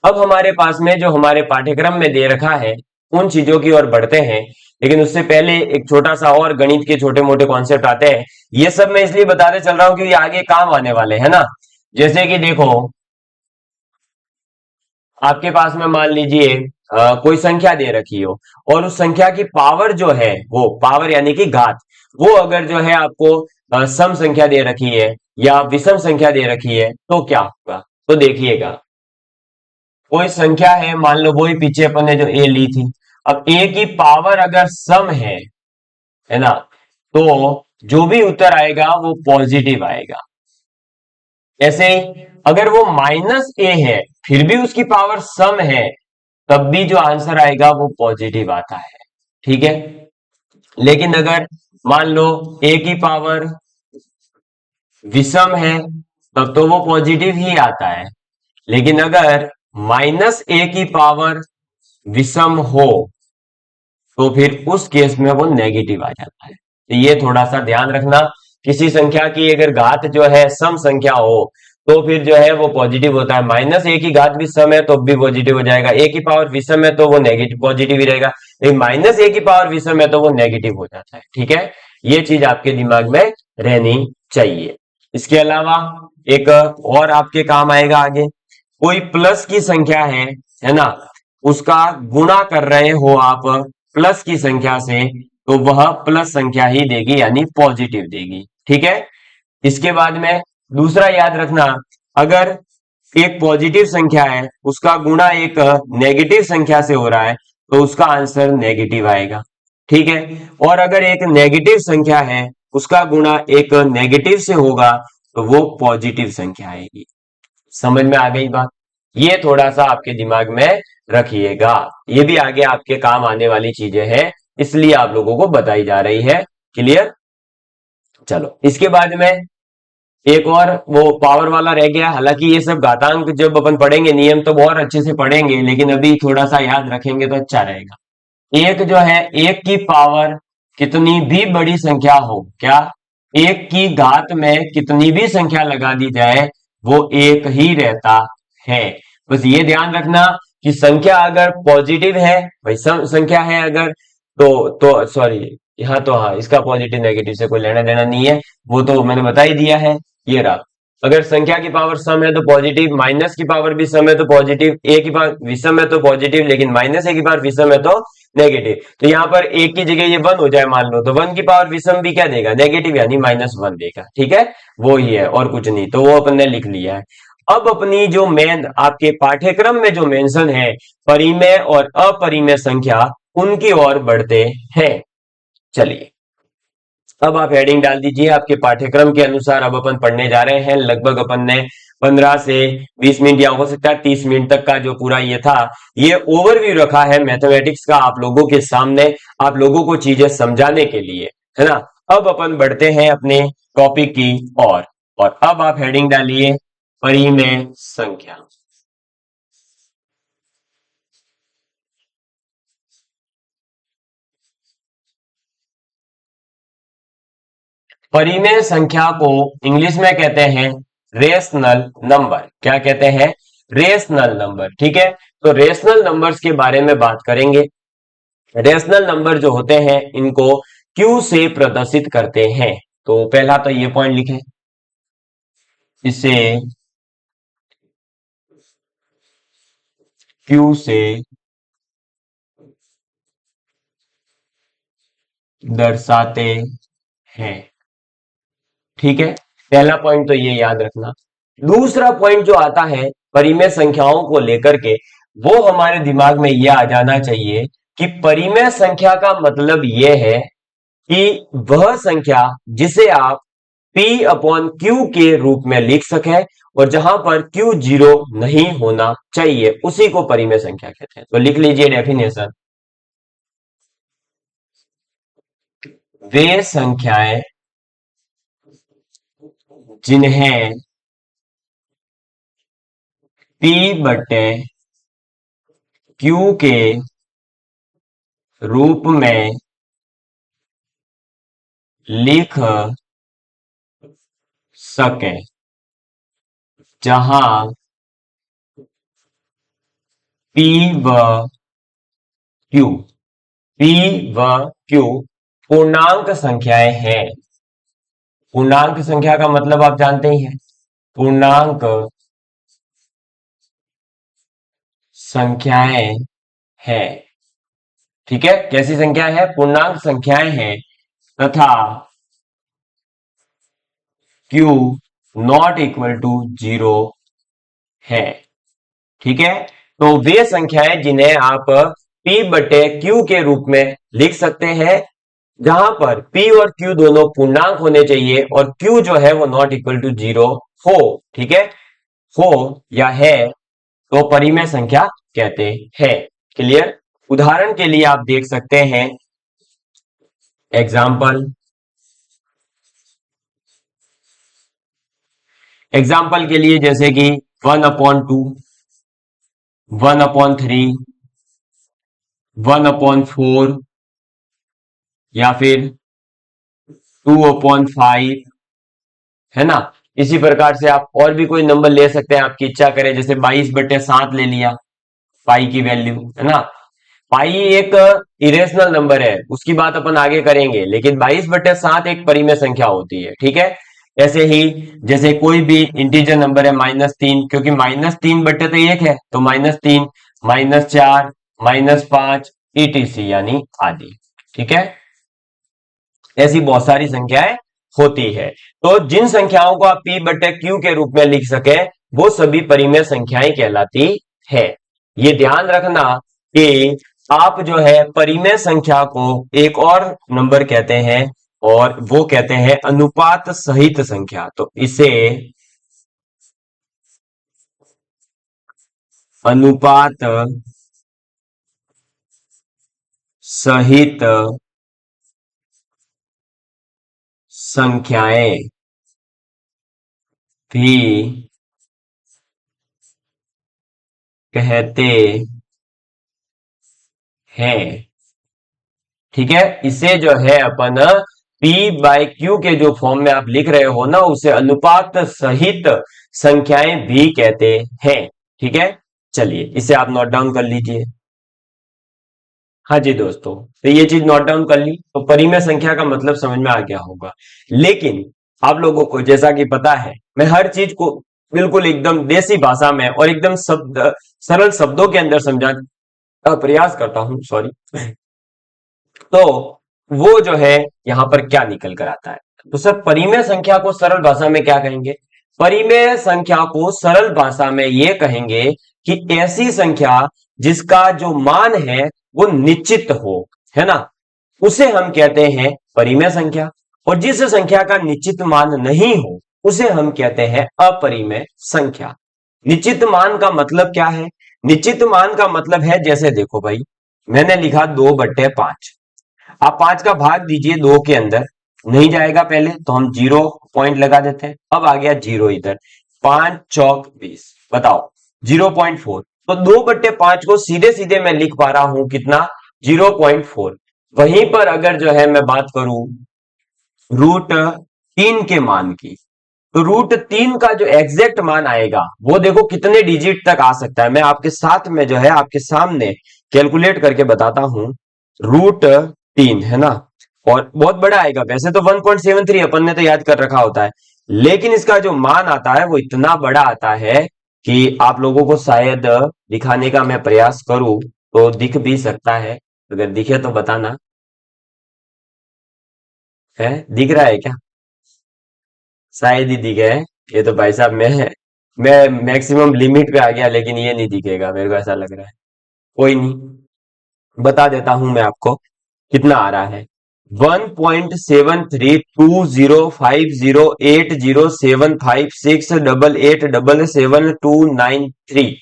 अब हमारे पास में जो हमारे पाठ्यक्रम में दे रखा है उन चीजों की ओर बढ़ते हैं, लेकिन उससे पहले एक छोटा सा और गणित के छोटे मोटे कॉन्सेप्ट आते हैं। ये सब मैं इसलिए बताते चल रहा हूं कि ये आगे काम आने वाले हैं ना। जैसे कि देखो, आपके पास में मान लीजिए कोई संख्या दे रखी हो, और उस संख्या की पावर जो है, वो पावर यानी कि घात, वो अगर जो है आपको सम संख्या दे रखी है या विषम संख्या दे रखी है, तो क्या होगा। तो देखिएगा, कोई संख्या है, मान लो वही पीछे अपन ने जो ए ली थी, अब ए की पावर अगर सम है ना, तो जो भी उत्तर आएगा वो पॉजिटिव आएगा। ऐसे ही अगर वो -a है फिर भी उसकी पावर सम है, तब भी जो आंसर आएगा वो पॉजिटिव आता है। ठीक है, लेकिन अगर मान लो a की पावर विषम है, तब तो वो पॉजिटिव ही आता है। लेकिन अगर -a की पावर विषम हो, तो फिर उस केस में वो नेगेटिव आ जाता है। तो ये थोड़ा सा ध्यान रखना, किसी संख्या की अगर घात जो है सम संख्या हो, तो फिर जो है वो पॉजिटिव होता है। -a की घात भी सम है तो भी पॉजिटिव हो जाएगा, a की पावर विषम है तो वो नेगेटिव पॉजिटिव ही रहेगा, लेकिन -a की पावर विषम है तो वो नेगेटिव हो जाता है। ठीक है, ये चीज आपके दिमाग में रहनी चाहिए। इसके अलावा एक और आपके काम आएगा आगे, कोई प्लस की संख्या है ना, उसका गुणा कर रहे हो आप प्लस की संख्या से, तो वह प्लस संख्या ही देगी, यानी पॉजिटिव देगी। ठीक है, इसके बाद में दूसरा याद रखना, अगर एक पॉजिटिव संख्या है उसका गुणा एक नेगेटिव संख्या से हो रहा है, तो उसका आंसर नेगेटिव आएगा। ठीक है, और अगर एक नेगेटिव संख्या है उसका गुणा एक नेगेटिव से होगा, तो वो पॉजिटिव संख्या आएगी। समझ में आ गई बात, ये थोड़ा सा आपके दिमाग में रखिएगा, ये भी आगे आपके काम आने वाली चीजें हैं, इसलिए आप लोगों को बताई जा रही है। क्लियर, चलो इसके बाद में एक और वो पावर वाला रह गया। हालांकि ये सब घातांक जब अपन पढ़ेंगे नियम तो बहुत अच्छे से पढ़ेंगे, लेकिन अभी थोड़ा सा याद रखेंगे तो अच्छा रहेगा। एक जो है, एक की पावर कितनी भी बड़ी संख्या हो, क्या, एक की घात में कितनी भी संख्या लगा दी जाए वो एक ही रहता है। बस ये ध्यान रखना कि संख्या अगर पॉजिटिव है, भाई संख्या है अगर, तो सॉरी, यहाँ तो हाँ, इसका पॉजिटिव नेगेटिव से कोई लेना देना नहीं है, वो तो मैंने बता ही दिया है। ये रहा, अगर संख्या की पावर सम है तो पॉजिटिव, माइनस की पावर भी सम है तो पॉजिटिव, ए की पावर विषम है तो पॉजिटिव, लेकिन माइनस ए की पावर विषम है तो नेगेटिव। तो यहाँ पर एक की जगह ये वन हो जाए मान लो, तो वन की पावर विषम भी क्या देगा, नेगेटिव, यानी -1 देगा। ठीक है, वो ही है और कुछ नहीं, तो वो अपन ने लिख लिया है। अब अपनी जो मेन आपके पाठ्यक्रम में जो मेंशन है, परिमेय और अपरिमेय संख्या, उनकी ओर बढ़ते हैं। चलिए, अब आप हेडिंग डाल दीजिए आपके पाठ्यक्रम के अनुसार। अब अपन पढ़ने जा रहे हैं, लगभग अपन ने 15 से 20 मिनट या हो सकता है 30 मिनट तक का जो पूरा ये था, ये ओवरव्यू रखा है मैथमेटिक्स का आप लोगों के सामने, आप लोगों को चीजें समझाने के लिए, है ना। अब अपन बढ़ते हैं अपने टॉपिक की ओर, और अब आप हेडिंग डालिए परिमेय संख्या। परिमेय संख्या को इंग्लिश में कहते हैं रेशनल नंबर। क्या कहते हैं, रेशनल नंबर। ठीक है, तो रेशनल नंबर्स के बारे में बात करेंगे। रेशनल नंबर जो होते हैं इनको क्यू से प्रदर्शित करते हैं। तो पहला तो ये पॉइंट लिखें, इसे क्यू से दर्शाते हैं। ठीक है, पहला पॉइंट तो ये याद रखना। दूसरा पॉइंट जो आता है परिमेय संख्याओं को लेकर के, वो हमारे दिमाग में यह आ जाना चाहिए कि परिमेय संख्या का मतलब यह है कि वह संख्या जिसे आप P अपॉन Q के रूप में लिख सकें, और जहां पर Q जीरो नहीं होना चाहिए, उसी को परिमेय संख्या कहते हैं। तो लिख लीजिए डेफिनेशन, वे संख्याएं जिन्हें P बटे Q के रूप में लिख सके, जहां P व Q, P व Q पूर्णांक संख्याएं हैं। पूर्णांक संख्या का मतलब आप जानते ही हैं, पूर्णांक संख्याएं हैं। ठीक है, कैसी संख्या है, पूर्णांक संख्याएं हैं, तथा Q नॉट इक्वल टू 0 है। ठीक है, तो वे संख्याएं जिन्हें आप P बटे Q के रूप में लिख सकते हैं, जहां पर P और Q दोनों पूर्णांक होने चाहिए, और Q जो है वो नॉट इक्वल टू 0 हो। ठीक है, हो या है, तो परिमेय संख्या कहते हैं। क्लियर। उदाहरण के लिए आप देख सकते हैं, एग्जाम्पल के लिए जैसे कि 1/2, 1/3, 1/4, या फिर 2/5, है ना। इसी प्रकार से आप और भी कोई नंबर ले सकते हैं, आपकी इच्छा करे, जैसे 22/7 ले लिया, पाई की वैल्यू, है ना। पाई एक इरेशनल नंबर है, उसकी बात अपन आगे करेंगे, लेकिन 22/7 एक परिमेय संख्या होती है। ठीक है, ऐसे ही जैसे कोई भी इंटीजर नंबर है -3, क्योंकि -3 बटे तो 1 है, तो -3, -4, -5 ETC यानी आदि। ठीक है, ऐसी बहुत सारी संख्याएं होती है। तो जिन संख्याओं को आप P बटे Q के रूप में लिख सके, वो सभी परिमेय संख्याएं कहलाती है। ये ध्यान रखना कि आप जो है परिमेय संख्या को एक और नंबर कहते हैं, और वो कहते हैं अनुपात सहित संख्या। तो इसे अनुपात सहित संख्याएं भी कहते हैं। ठीक है, इसे जो है अपन P बाय Q के जो फॉर्म में आप लिख रहे हो ना, उसे अनुपात सहित संख्याएं भी कहते हैं। ठीक है, चलिए इसे आप नोट डाउन कर लीजिए। हाँ जी दोस्तों, तो ये चीज नोट डाउन कर ली, तो परिमेय संख्या का मतलब समझ में आ गया होगा। लेकिन आप लोगों को जैसा कि पता है, मैं हर चीज को बिल्कुल एकदम देसी भाषा में और एकदम सरल शब्दों के अंदर समझाने का प्रयास करता हूं, सॉरी। तो वो जो है यहां पर क्या निकल कर आता है, तो सर परिमेय संख्या को सरल भाषा में क्या कहेंगे? परिमेय संख्या को सरल भाषा में ये कहेंगे कि ऐसी संख्या जिसका जो मान है वो निश्चित हो, है ना, उसे हम कहते हैं परिमेय संख्या। और जिस संख्या का निश्चित मान नहीं हो उसे हम कहते हैं अपरिमेय संख्या। निश्चित मान का मतलब क्या है? निश्चित मान का मतलब है, जैसे देखो भाई, मैंने लिखा 2/5, आप 5 का भाग दीजिए 2 के अंदर, नहीं जाएगा पहले तो हम 0 पॉइंट लगा देते हैं, अब आ गया 0 इधर, 5 चौक 20, बताओ 0.4। तो 2/5 को सीधे सीधे मैं लिख पा रहा हूं कितना? 0.4। वहीं पर अगर जो है मैं बात करूं √3 के मान की, तो √3 का जो एग्जैक्ट मान आएगा वो देखो कितने डिजिट तक आ सकता है। मैं आपके साथ में जो है आपके सामने कैलकुलेट करके बताता हूं। √3 है ना, और बहुत बड़ा आएगा, वैसे तो 1.73 अपन ने तो याद कर रखा होता है, लेकिन इसका जो मान आता है वो इतना बड़ा आता है कि आप लोगों को शायद दिखाने का मैं प्रयास करूं तो दिख भी सकता है। अगर दिखे तो बताना, है दिख रहा है क्या? शायद ही दिखे है। ये तो भाई साहब मैं मैक्सिमम लिमिट पे आ गया, लेकिन ये नहीं दिखेगा मेरे को, ऐसा लग रहा है। कोई नहीं, बता देता हूं मैं आपको कितना आ रहा है। 1.73205080756788772293,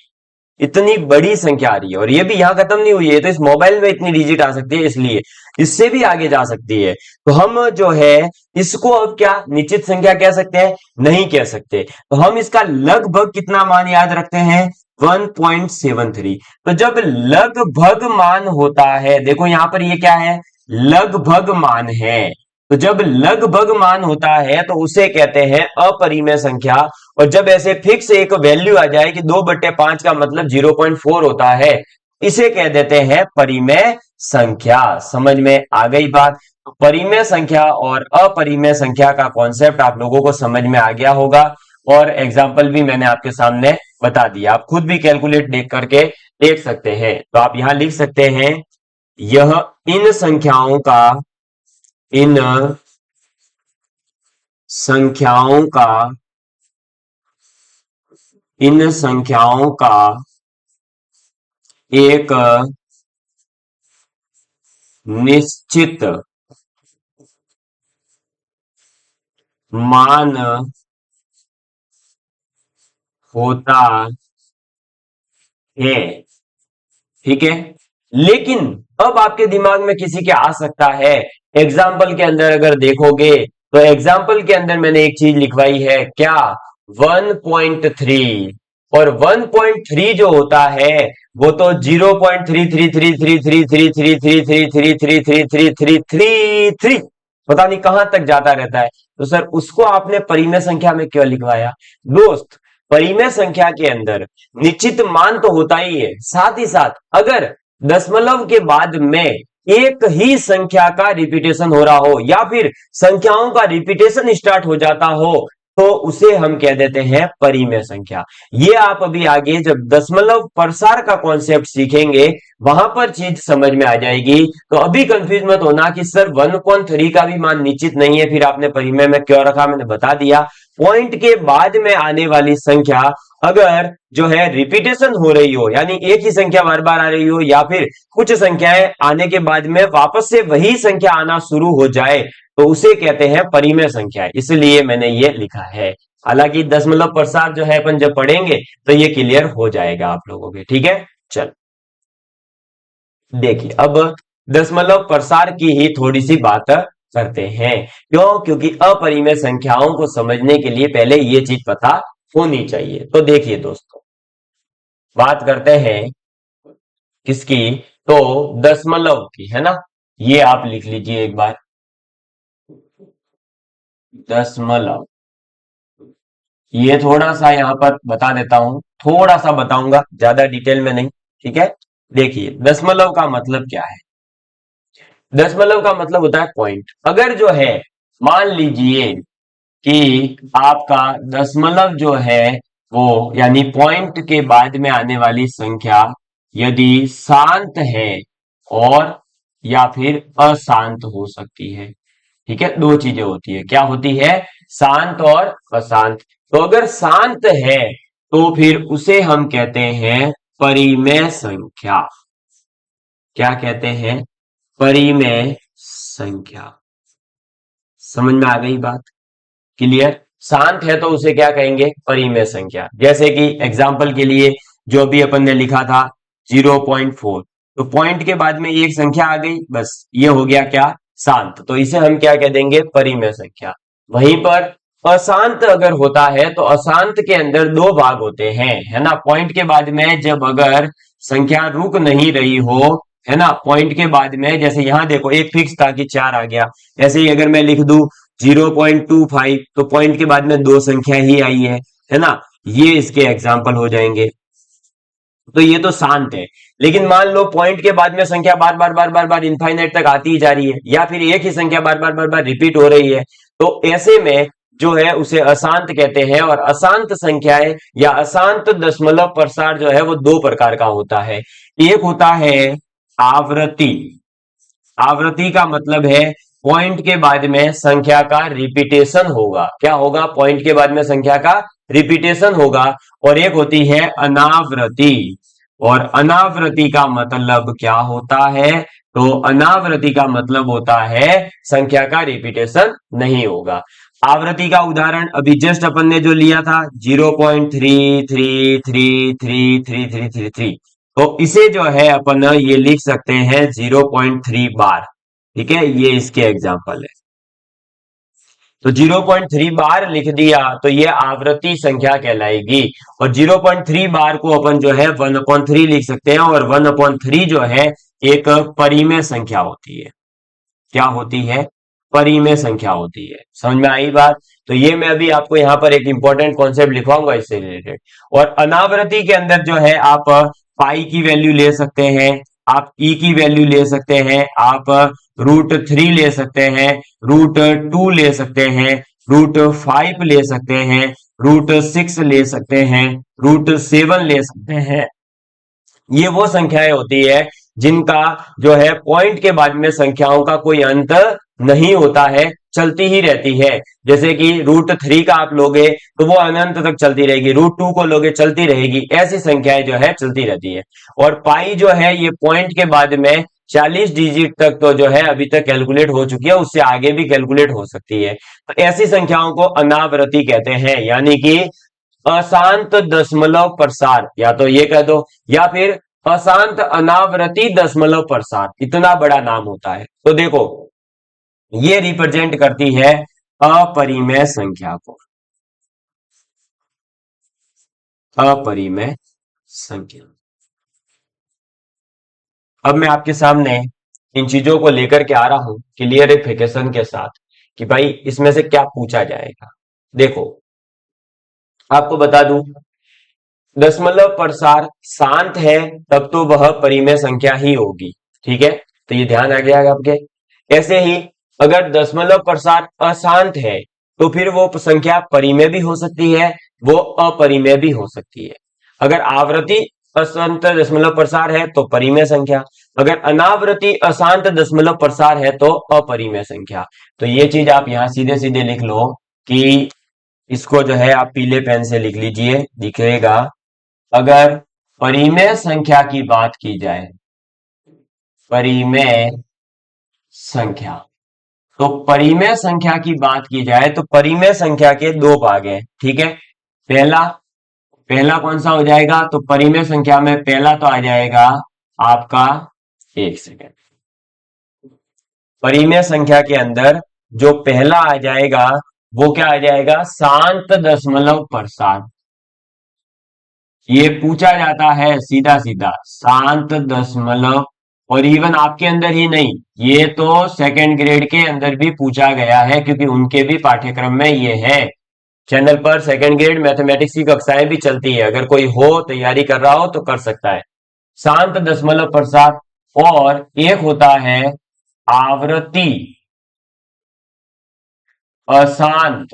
इतनी बड़ी संख्या आ रही है। और ये भी यहां खत्म नहीं हुई है, तो इस मोबाइल में इतनी डिजिट आ सकती है, इसलिए इससे भी आगे जा सकती है। तो हम जो है इसको अब क्या निश्चित संख्या कह सकते हैं? नहीं कह सकते। तो हम इसका लगभग कितना मान याद रखते हैं? 1.73। तो जब लगभग मान होता है, देखो यहां पर ये क्या है? लगभग मान है। तो जब लगभग मान होता है तो उसे कहते हैं अपरिमेय संख्या। और जब ऐसे फिक्स एक वैल्यू आ जाए कि 2/5 का मतलब 0.4 होता है, इसे कह देते हैं परिमेय संख्या। समझ में आ गई बात? तो परिमेय संख्या और अपरिमेय संख्या का कॉन्सेप्ट आप लोगों को समझ में आ गया होगा, और एग्जाम्पल भी मैंने आपके सामने बता दिया। आप खुद भी कैलकुलेट देख करके देख सकते हैं। तो आप यहां लिख सकते हैं, यह इन संख्याओं का इन संख्याओं का इन संख्याओं का एक निश्चित मान होता है, ठीक है। लेकिन अब आपके दिमाग में किसी के आ सकता है, एग्जाम्पल के अंदर अगर देखोगे तो एग्जाम्पल के अंदर मैंने एक चीज लिखवाई है, क्या? 1.3। और 1.3 जो होता है वो तो 0.3333333333333333 पता नहीं कहां तक जाता रहता है। तो सर उसको आपने परिमेय संख्या में क्यों लिखवाया? दोस्त, परिमेय संख्या के अंदर निश्चित मान तो होता ही है, साथ ही साथ अगर दशमलव के बाद में एक ही संख्या का रिपीटेशन हो रहा हो या फिर संख्याओं का रिपीटेशन स्टार्ट हो जाता हो, तो उसे हम कह देते हैं परिमेय संख्या। ये आप अभी आगे जब दशमलव प्रसार का कॉन्सेप्ट सीखेंगे वहां पर चीज समझ में आ जाएगी। तो अभी कंफ्यूज मत होना कि सर 1.3 का भी मान निश्चित नहीं है, फिर आपने परिमेय में क्यों रखा? मैंने बता दिया, पॉइंट के बाद में आने वाली संख्या अगर जो है रिपीटेशन हो रही हो, यानी एक ही संख्या बार बार आ रही हो, या फिर कुछ संख्याएं आने के बाद में वापस से वही संख्या आना शुरू हो जाए, तो उसे कहते हैं परिमेय संख्या। इसलिए मैंने ये लिखा है। हालांकि दशमलव प्रसार जो है अपन जब पढ़ेंगे तो ये क्लियर हो जाएगा आप लोगों के, ठीक है। चल देखिए, अब दशमलव प्रसार की ही थोड़ी सी बात करते हैं। क्यों? क्योंकि अपरिमेय संख्याओं को समझने के लिए पहले ये चीज पता होनी चाहिए। तो देखिए दोस्तों, बात करते हैं किसकी? तो दशमलव की, है ना। ये आप लिख लीजिए एक बार, दशमलव। ये थोड़ा सा यहां पर बता देता हूं, थोड़ा सा बताऊंगा, ज्यादा डिटेल में नहीं, ठीक है। देखिए दशमलव का मतलब क्या है? दशमलव का मतलब होता है पॉइंट। अगर जो है मान लीजिए कि आपका दशमलव जो है वो यानी पॉइंट के बाद में आने वाली संख्या यदि शांत है और या फिर अशांत हो सकती है। ठीक है, दो चीजें होती है, क्या होती है, शांत और अशांत। तो अगर शांत है तो फिर उसे हम कहते हैं परिमेय संख्या। क्या कहते हैं, परिमेय संख्या। समझ में आ गई बात, क्लियर। शांत है तो उसे क्या कहेंगे, परिमेय संख्या। जैसे कि एग्जाम्पल के लिए जो अभी अपन ने लिखा था 0.4, तो पॉइंट के बाद में एक संख्या आ गई, बस ये हो गया क्या, शांत। तो इसे हम क्या कह देंगे, परिमेय संख्या। वहीं पर अशांत अगर होता है तो अशांत के अंदर दो भाग होते हैं, है ना। पॉइंट के बाद में जब अगर संख्या रुक नहीं रही हो, है ना, पॉइंट के बाद में, जैसे यहां देखो एक फिक्स था कि 4 आ गया, ऐसे ही अगर मैं लिख दूं 0.25, तो पॉइंट के बाद में दो संख्या ही आई है ना। ये इसके एग्जाम्पल हो जाएंगे। तो ये तो शांत है। लेकिन मान लो पॉइंट के बाद में संख्या बार बार बार बार बार इनफाइनाइट तक आती ही जा रही है, या फिर एक ही संख्या बार बार बार बार रिपीट हो रही है, तो ऐसे में जो है उसे अशांत कहते हैं। और अशांत संख्याएं या अशांत दशमलव प्रसार जो है वो दो प्रकार का होता है। एक होता है आवृत्ति। आवृत्ति का मतलब है पॉइंट के बाद में संख्या का रिपीटेशन होगा। क्या होगा, पॉइंट के बाद में संख्या का रिपीटेशन होगा। और एक होती है अनावृत्ति। और अनावृत्ति का मतलब क्या होता है, तो अनावृत्ति का मतलब होता है संख्या का रिपीटेशन नहीं होगा। आवृत्ति का उदाहरण अभी जस्ट अपन ने जो लिया था 0.333333333, तो इसे जो है अपन ये लिख सकते हैं 0.3 बार। ठीक है, ये इसके एग्जाम्पल है। तो 0.3 बार लिख दिया तो ये आवृत्ति संख्या कहलाएगी। और 0.3 बार को अपन जो है 1/3 लिख सकते हैं, और 1/3 जो है एक परिमेय संख्या होती है। क्या होती है, परिमेय संख्या होती है। समझ में आई बात। तो ये मैं अभी आपको यहाँ पर एक इंपॉर्टेंट कॉन्सेप्ट लिखवाऊंगा इससे रिलेटेड। और अनावृत्ति के अंदर जो है आप पाई की वैल्यू ले सकते हैं, आप ई की वैल्यू ले सकते हैं, आप √3 ले सकते हैं, √2 ले सकते हैं, √5 ले सकते हैं, √6 ले सकते हैं, √7 ले सकते हैं। ये वो संख्याएं होती है जिनका जो है पॉइंट के बाद में संख्याओं का कोई अंत नहीं होता है, चलती ही रहती है। जैसे कि √3 का आप लोगे तो वो अनंत तक चलती रहेगी, √2 को लोगे चलती रहेगी, ऐसी संख्याएं जो है चलती रहती है। और पाई जो है ये पॉइंट के बाद में 40 डिजिट तक तो जो है अभी तक कैलकुलेट हो चुकी है, उससे आगे भी कैलकुलेट हो सकती है। तो ऐसी संख्याओं को अनावृत्ति कहते हैं, यानी कि अशांत दशमलव प्रसार, या तो ये कह दो, या फिर अशांत अनावृत्ति दशमलव प्रसार, इतना बड़ा नाम होता है। तो देखो ये रिप्रेजेंट करती है अपरिमेय संख्या को, अपरिमेय संख्या। अब मैं आपके सामने इन चीजों को लेकर के आ रहा हूं क्लियरिफिकेशन के साथ कि भाई इसमें से क्या पूछा जाएगा। देखो आपको बता दूं, दशमलव प्रसार शांत है तब तो वह परिमेय संख्या ही होगी। ठीक है, तो ये ध्यान आ गया आपके। ऐसे ही अगर दशमलव प्रसार अशांत है तो फिर वो संख्या परिमेय भी हो सकती है, वो अपरिमेय भी हो सकती है। अगर आवृत्ति अशांत दशमलव प्रसार है तो परिमेय संख्या, अगर अनावृत्ति अशांत दशमलव प्रसार है तो अपरिमेय संख्या। तो ये चीज आप यहां सीधे सीधे लिख लो कि इसको जो है आप पीले पेन से लिख लीजिए, दिखेगा। अगर परिमेय संख्या की बात की जाए, परिमेय संख्या, तो परिमेय संख्या की बात की जाए तो परिमेय संख्या के दो भाग हैं। ठीक है, पहला पहला कौन सा हो जाएगा, तो परिमेय संख्या में पहला तो आ जाएगा आपका, एक सेकेंड, परिमेय संख्या के अंदर जो पहला आ जाएगा वो क्या आ जाएगा, शांत दशमलव प्रसार। ये पूछा जाता है सीधा सीधा, शांत दशमलव। और इवन आपके अंदर ही नहीं, ये तो सेकंड ग्रेड के अंदर भी पूछा गया है, क्योंकि उनके भी पाठ्यक्रम में ये है। चैनल पर सेकंड ग्रेड मैथमेटिक्स की कक्षाएं भी चलती है, अगर कोई हो तैयारी कर रहा हो तो कर सकता है। शांत दशमलव प्रसार, और एक होता है आवृत्ति अशांत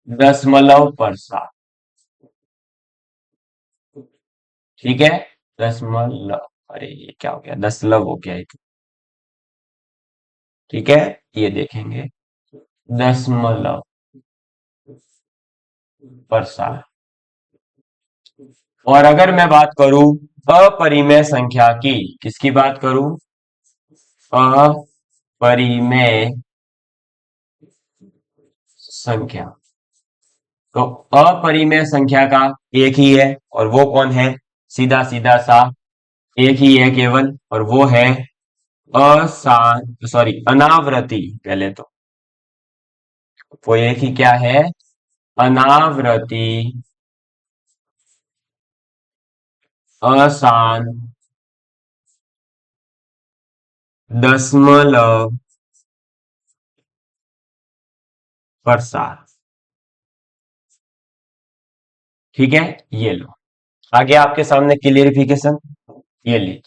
दशमलव प्रसार। ठीक है, दशमलव, अरे ये क्या हो गया, दशमलव हो गया एक। ठीक है, ये देखेंगे, दशमलव प्रसार। और अगर मैं बात करूं अपरिमेय संख्या की, किसकी बात करूं, अपरिमेय संख्या, तो अपरिमेय संख्या का एक ही है, और वो कौन है, सीधा सीधा सा एक ही है केवल, और वो है अनावृति। पहले तो वो एक ही क्या है, अनावृति अशांत दशमलव प्रसार। ठीक है, ये लो, आगे आपके सामने क्लियरिफिकेशन, ये लीजिए।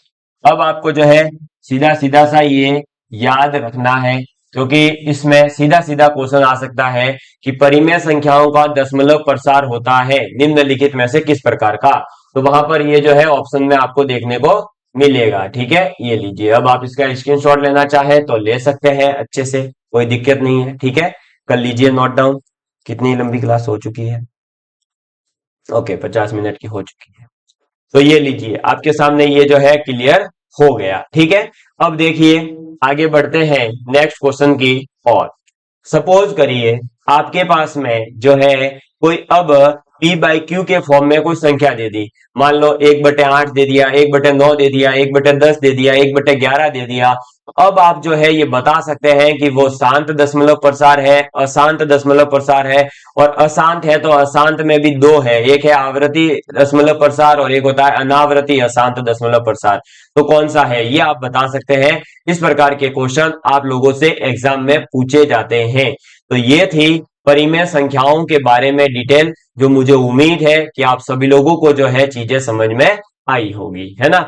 अब आपको जो है सीधा सीधा सा ये याद रखना है, क्योंकि इसमें सीधा सीधा क्वेश्चन आ सकता है कि परिमेय संख्याओं का दशमलव प्रसार होता है निम्नलिखित में से किस प्रकार का। तो वहां पर ये जो है ऑप्शन में आपको देखने को मिलेगा। ठीक है, ये लीजिए, अब आप इसका स्क्रीनशॉट लेना चाहे तो ले सकते हैं अच्छे से, कोई दिक्कत नहीं है। ठीक है, कर लीजिए नोट डाउन। कितनी लंबी क्लास हो चुकी है, ओके 50 मिनट की हो चुकी है। तो ये लीजिए, आपके सामने ये जो है क्लियर हो गया। ठीक है, अब देखिए आगे बढ़ते हैं नेक्स्ट क्वेश्चन की ओर। सपोज करिए आपके पास में जो है कोई अब p बाई क्यू के फॉर्म में कोई संख्या दे दी, मान लो 1/8 दे दिया, 1/9 दे दिया, 1/10 दे दिया, 1/11 दे दिया। अब आप जो है ये बता सकते हैं कि वो शांत दशमलव प्रसार है, अशांत दशमलव प्रसार है। और अशांत है तो अशांत में भी दो है, एक है आवृत्ति दशमलव प्रसार और एक होता है अनावृत्ति अशांत दशमलव प्रसार। तो कौन सा है ये आप बता सकते हैं। इस प्रकार के क्वेश्चन आप लोगों से एग्जाम में पूछे जाते हैं। तो ये थी परिमेय संख्याओं के बारे में डिटेल, जो मुझे उम्मीद है कि आप सभी लोगों को जो है चीजें समझ में आई होगी, है ना।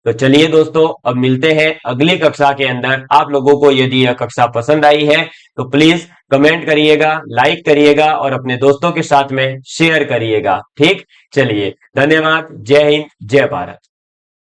तो चलिए दोस्तों, अब मिलते हैं अगली कक्षा के अंदर। आप लोगों को यदि यह कक्षा पसंद आई है तो प्लीज कमेंट करिएगा, लाइक करिएगा और अपने दोस्तों के साथ में शेयर करिएगा। ठीक, चलिए, धन्यवाद, जय हिंद, जय भारत।